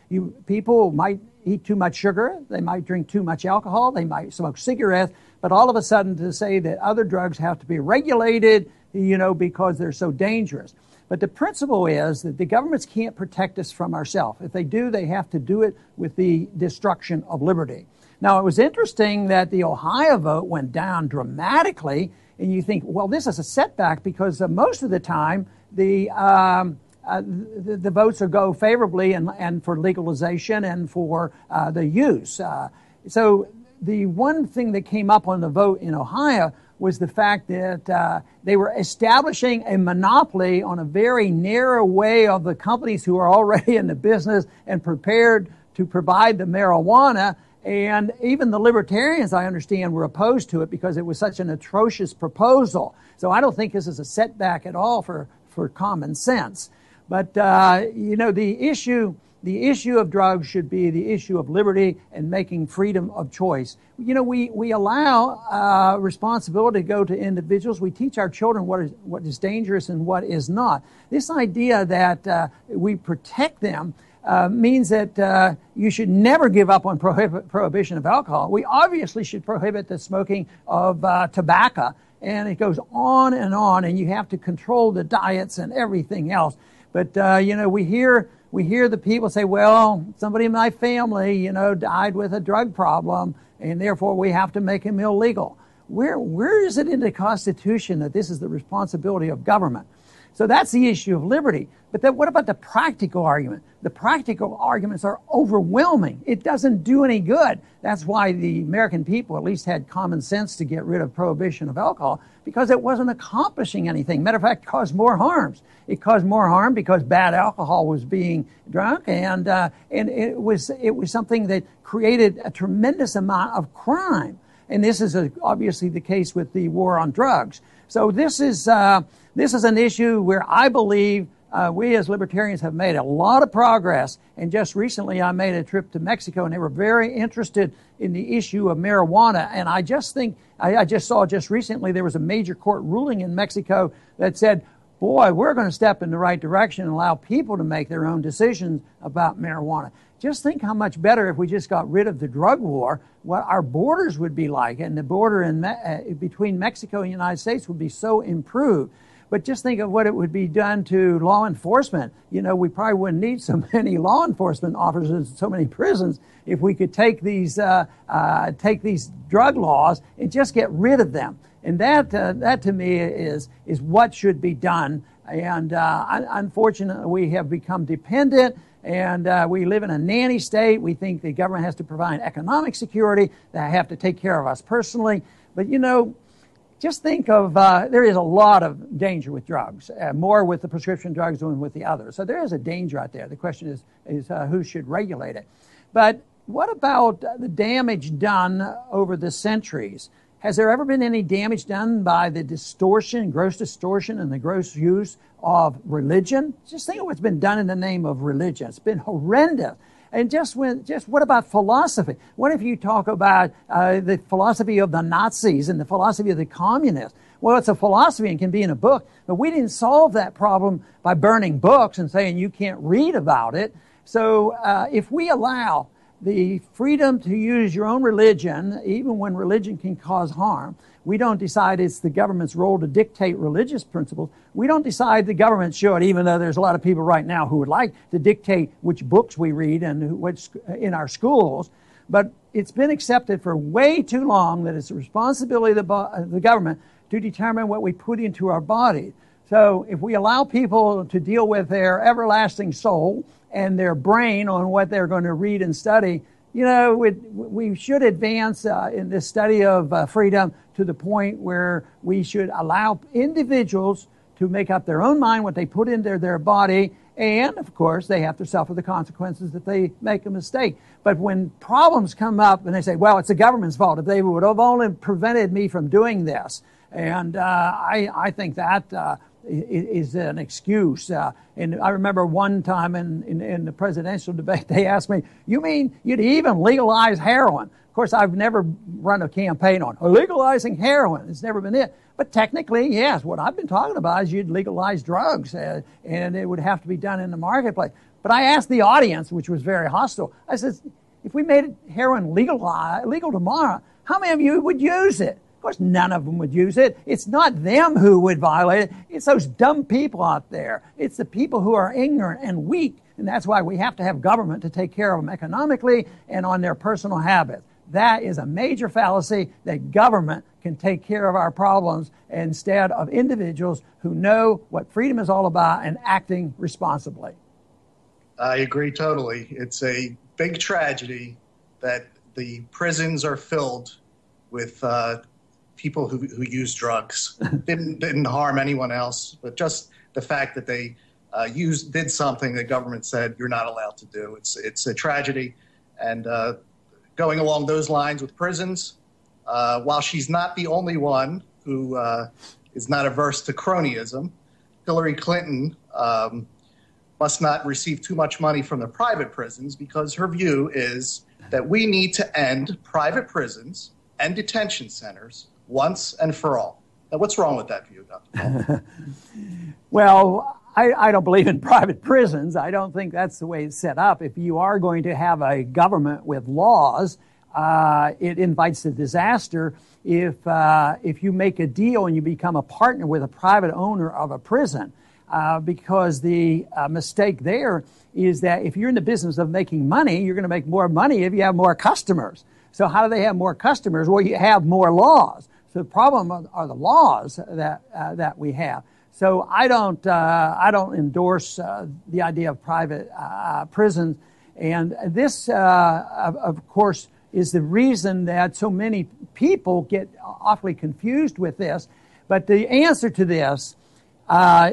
People might eat too much sugar, they might drink too much alcohol, they might smoke cigarettes, but all of a sudden to say that other drugs have to be regulated, because they're so dangerous. But the principle is that the governments can't protect us from ourselves. If they do, they have to do it with the destruction of liberty. Now, it was interesting that the Ohio vote went down dramatically, and you think, well, this is a setback because most of the time the votes will go favorably and for legalization and for the use. So the one thing that came up on the vote in Ohio was the fact that they were establishing a monopoly on a very narrow way of the companies who are already in the business and prepared to provide the marijuana. And even the libertarians, I understand, were opposed to it because it was such an atrocious proposal. So I don't think this is a setback at all for common sense. But, the issue of drugs should be the issue of liberty and making freedom of choice. We allow responsibility to go to individuals. We teach our children what is dangerous and what is not. This idea that we protect them means that you should never give up on prohibition of alcohol. We obviously should prohibit the smoking of tobacco, and it goes on, and you have to control the diets and everything else. But we hear the people say, well, somebody in my family, died with a drug problem, and therefore we have to make him illegal. Where is it in the Constitution that this is the responsibility of government? So that's the issue of liberty. But then what about the practical argument? The practical arguments are overwhelming. It doesn't do any good. That's why the American people at least had common sense to get rid of prohibition of alcohol, because it wasn't accomplishing anything. Matter of fact, it caused more harms. It caused more harm because bad alcohol was being drunk, and it was something that created a tremendous amount of crime. And this is obviously the case with the war on drugs. So this is an issue where I believe we as libertarians have made a lot of progress. And just recently I made a trip to Mexico, and they were very interested in the issue of marijuana. And I just think, I just saw just recently there was a major court ruling in Mexico that said, boy, we're going to step in the right direction and allow people to make their own decisions about marijuana. Just think how much better if we just got rid of the drug war, what our borders would be like. And the border between Mexico and the United States would be so improved. But just think of what it would be done to law enforcement. You know, we probably wouldn't need so many law enforcement officers, so many prisons, if we could take these drug laws and just get rid of them. And that to me is what should be done. And unfortunately, we have become dependent, and we live in a nanny state. We think the government has to provide economic security. They have to take care of us personally. But, you know, just think of, there is a lot of danger with drugs, more with the prescription drugs than with the others. So there is a danger out there. The question is who should regulate it. But what about the damage done over the centuries? Has there ever been any damage done by the gross distortion and the gross use of religion? Just think of what's been done in the name of religion. It's been horrendous. And just what about philosophy? What if you talk about the philosophy of the Nazis and the philosophy of the communists? Well, it's a philosophy and can be in a book, but we didn't solve that problem by burning books and saying you can't read about it. So if we allow the freedom to use your own religion, even when religion can cause harm, we don't decide it's the government's role to dictate religious principles. We don't decide the government should, even though there's a lot of people right now who would like to dictate which books we read and what's in our schools. But it's been accepted for way too long that it's the responsibility of the government to determine what we put into our body. So if we allow people to deal with their everlasting soul and their brain on what they're going to read and study, you know, we should advance in this study of freedom to the point where we should allow individuals to make up their own mind what they put into their body, and, of course, they have to suffer the consequences if they make a mistake. But when problems come up and they say, well, it's the government's fault, if they would have only prevented me from doing this, and I think that is an excuse. And I remember one time in the presidential debate, they asked me, you mean you'd even legalize heroin? Of course, I've never run a campaign on legalizing heroin. It's never been it. But technically, yes, what I've been talking about is you'd legalize drugs, and it would have to be done in the marketplace. But I asked the audience, which was very hostile, I said, if we made heroin legal tomorrow, how many of you would use it? Of course, none of them would use it. It's not them who would violate it. It's those dumb people out there. It's the people who are ignorant and weak. And that's why we have to have government to take care of them economically and on their personal habits. That is a major fallacy, that government can take care of our problems instead of individuals who know what freedom is all about and acting responsibly. I agree totally. It's a big tragedy that the prisons are filled with people who use drugs. didn't harm anyone else, but just the fact that they did something the government said you're not allowed to do. It's a tragedy. And going along those lines with prisons, while she's not the only one who is not averse to cronyism, Hillary Clinton must not receive too much money from the private prisons, because her view is that we need to end private prisons and detention centers once and for all. Now, what's wrong with that view, Dr. Paul? Well, I don't believe in private prisons. I don't think that's the way it's set up. If you are going to have a government with laws, it invites a disaster if you make a deal and you become a partner with a private owner of a prison. Because the mistake there is that if you're in the business of making money, you're going to make more money if you have more customers. So how do they have more customers? Well, you have more laws. So the problem are the laws that we have. So I don't endorse the idea of private prisons, and this, of course, is the reason that so many people get awfully confused with this. But the answer to this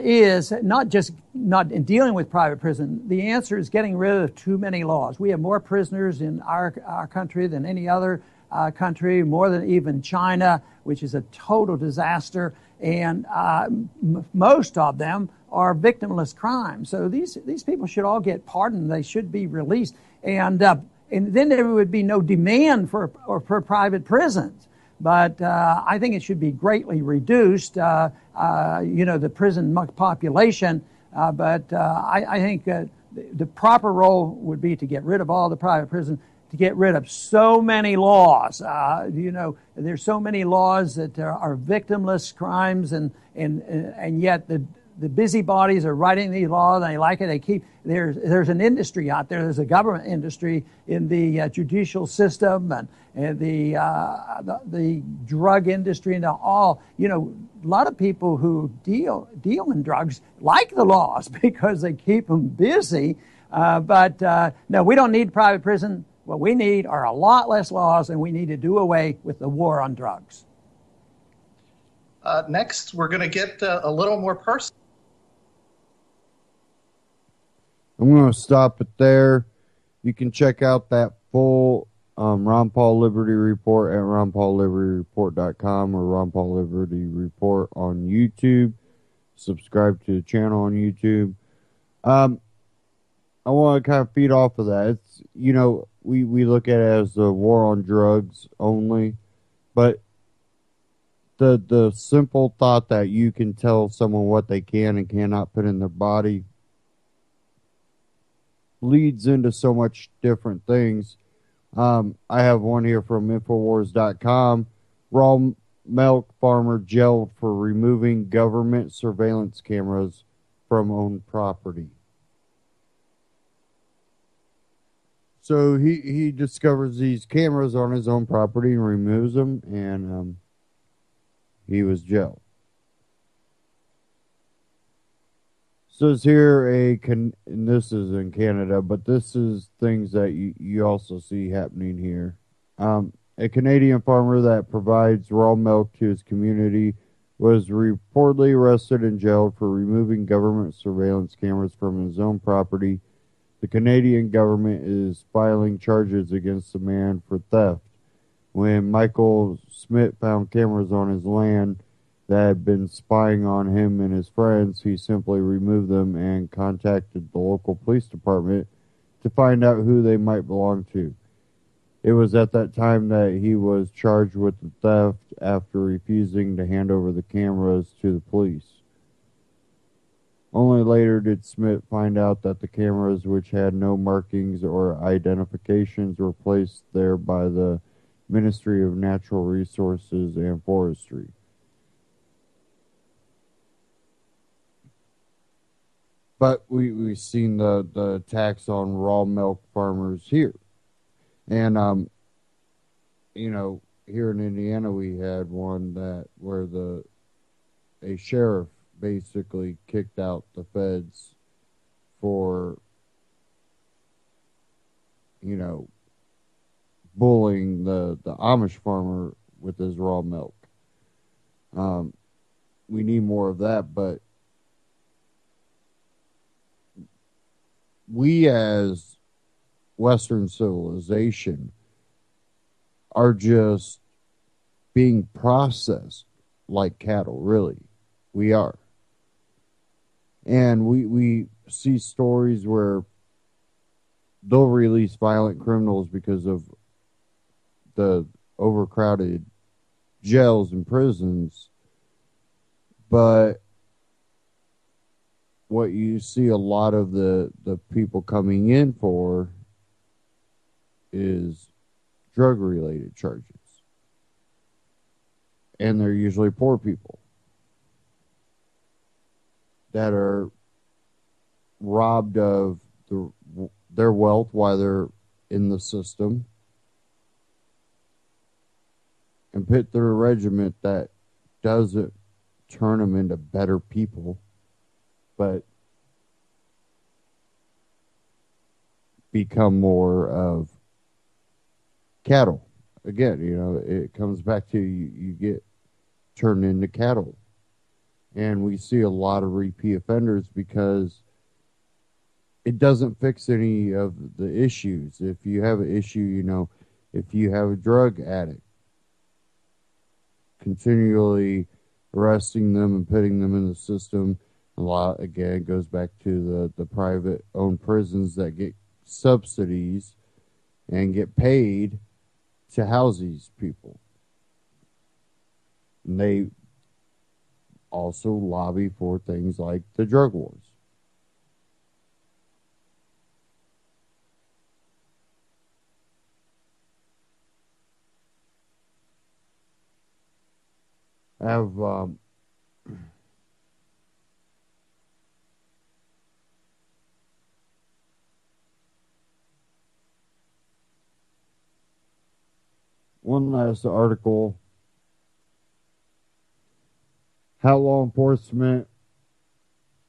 is not in dealing with private prison. The answer is getting rid of too many laws. We have more prisoners in our country than any other country, more than even China, which is a total disaster. And most of them are victimless crimes. So these people should all get pardoned. They should be released. And then there would be no demand for private prisons. But I think it should be greatly reduced, the prison population. But I think the proper role would be to get rid of all the private prisons, to get rid of so many laws. There's so many laws that are victimless crimes, and yet the busybodies are writing these laws, and they like it. There's an industry out there. There's a government industry in the judicial system and the drug industry and all. A lot of people who deal in drugs like the laws because they keep them busy. But no, we don't need private prison. What we need are a lot less laws, and we need to do away with the war on drugs. Next, we're going to get a little more personal. I'm going to stop it there. You can check out that full Ron Paul Liberty Report at ronpaullibertyreport.com or Ron Paul Liberty Report on YouTube. Subscribe to the channel on YouTube. I want to kind of feed off of that. It's, we look at it as the war on drugs only, but the simple thought that you can tell someone what they can and cannot put in their body leads into so much different things. I have one here from Infowars.com. Raw milk farmer jailed for removing government surveillance cameras from owned property. So he discovers these cameras on his own property and removes them, and he was jailed. Says here and this is in Canada, but this is things that you also see happening here. A Canadian farmer that provides raw milk to his community was reportedly arrested and jailed for removing government surveillance cameras from his own property. The Canadian government is filing charges against the man for theft. When Michael Smith found cameras on his land that had been spying on him and his friends, he simply removed them and contacted the local police department to find out who they might belong to. It was at that time that he was charged with the theft after refusing to hand over the cameras to the police. Only later did Smith find out that the cameras, which had no markings or identifications, were placed there by the Ministry of Natural Resources and Forestry. But we've seen the attacks on raw milk farmers here. And, here in Indiana we had one where a sheriff basically kicked out the feds for, bullying the Amish farmer with his raw milk. We need more of that, but we as Western civilization are just being processed like cattle, really. We are. And we see stories where they'll release violent criminals because of the overcrowded jails and prisons. But what you see a lot of the people coming in for is drug-related charges. And they're usually poor people that are robbed of their wealth while they're in the system and put through a regiment that doesn't turn them into better people, but become more of cattle. Again, it comes back to you get turned into cattle. And we see a lot of repeat offenders because it doesn't fix any of the issues. If you have an issue, If you have a drug addict, continually arresting them and putting them in the system, a lot, again, goes back to the private-owned prisons that get subsidies and get paid to house these people. And they also lobby for things like the drug wars. I have one last article. How law enforcement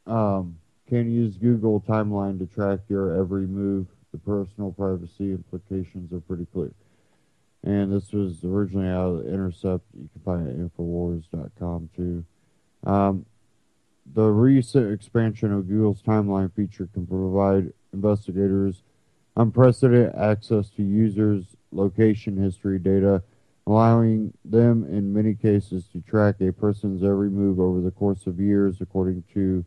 can use Google timeline to track your every move. The personal privacy implications are pretty clear. And this was originally out of the Intercept. You can find it at Infowars.com too. The recent expansion of Google's timeline feature can provide investigators unprecedented access to users' location history data, allowing them in many cases to track a person's every move over the course of years, according to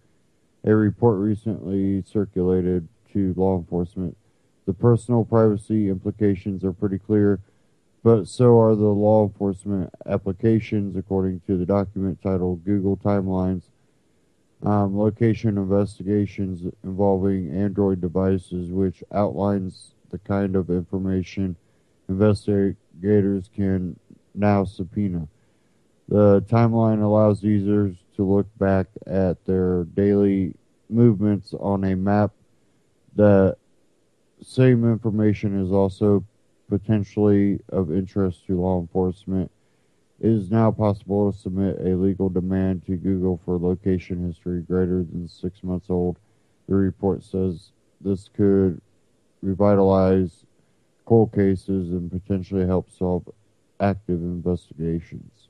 a report recently circulated to law enforcement. The personal privacy implications are pretty clear, but so are the law enforcement applications, according to the document titled Google Timelines, Location Investigations Involving Android Devices, which outlines the kind of information investigators can now subpoena. The timeline allows users to look back at their daily movements on a map. The same information is also potentially of interest to law enforcement. It is now possible to submit a legal demand to Google for location history greater than 6 months old. The report says this could revitalize cold cases and potentially help solve active investigations.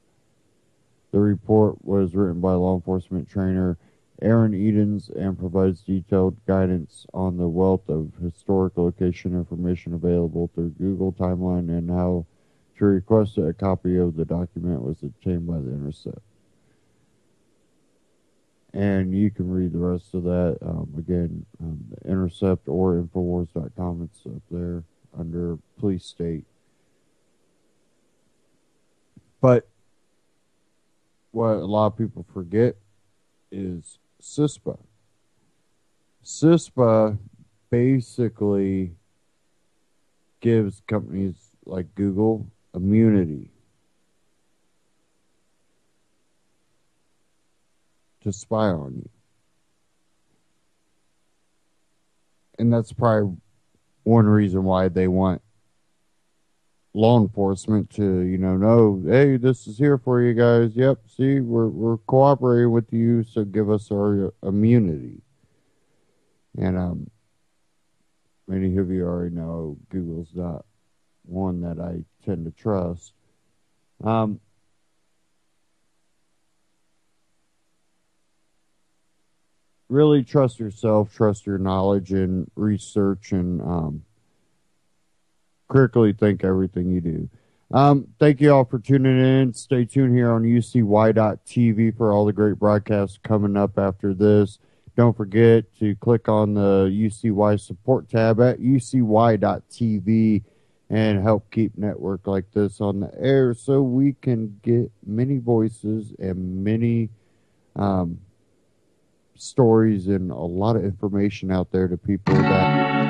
The report was written by law enforcement trainer Aaron Edens and provides detailed guidance on the wealth of historic location information available through Google Timeline and how to request a copy of the document was obtained by the Intercept. And you can read the rest of that, again, the Intercept or Infowars.com. It's up there under Police State. But what a lot of people forget is CISPA. CISPA basically gives companies like Google immunity to spy on you. And that's probably one reason why they want law enforcement to, know, hey, this is here for you guys. Yep, see, we're cooperating with you, so give us our immunity. And many of you already know Google's not one that I tend to trust. Really trust yourself, trust your knowledge and research, and critically think everything you do. Thank you all for tuning in. Stay tuned here on UCY.TV for all the great broadcasts coming up after this. Don't forget to click on the UCY support tab at UCY.TV and help keep network like this on the air so we can get many voices and many stories and a lot of information out there to people that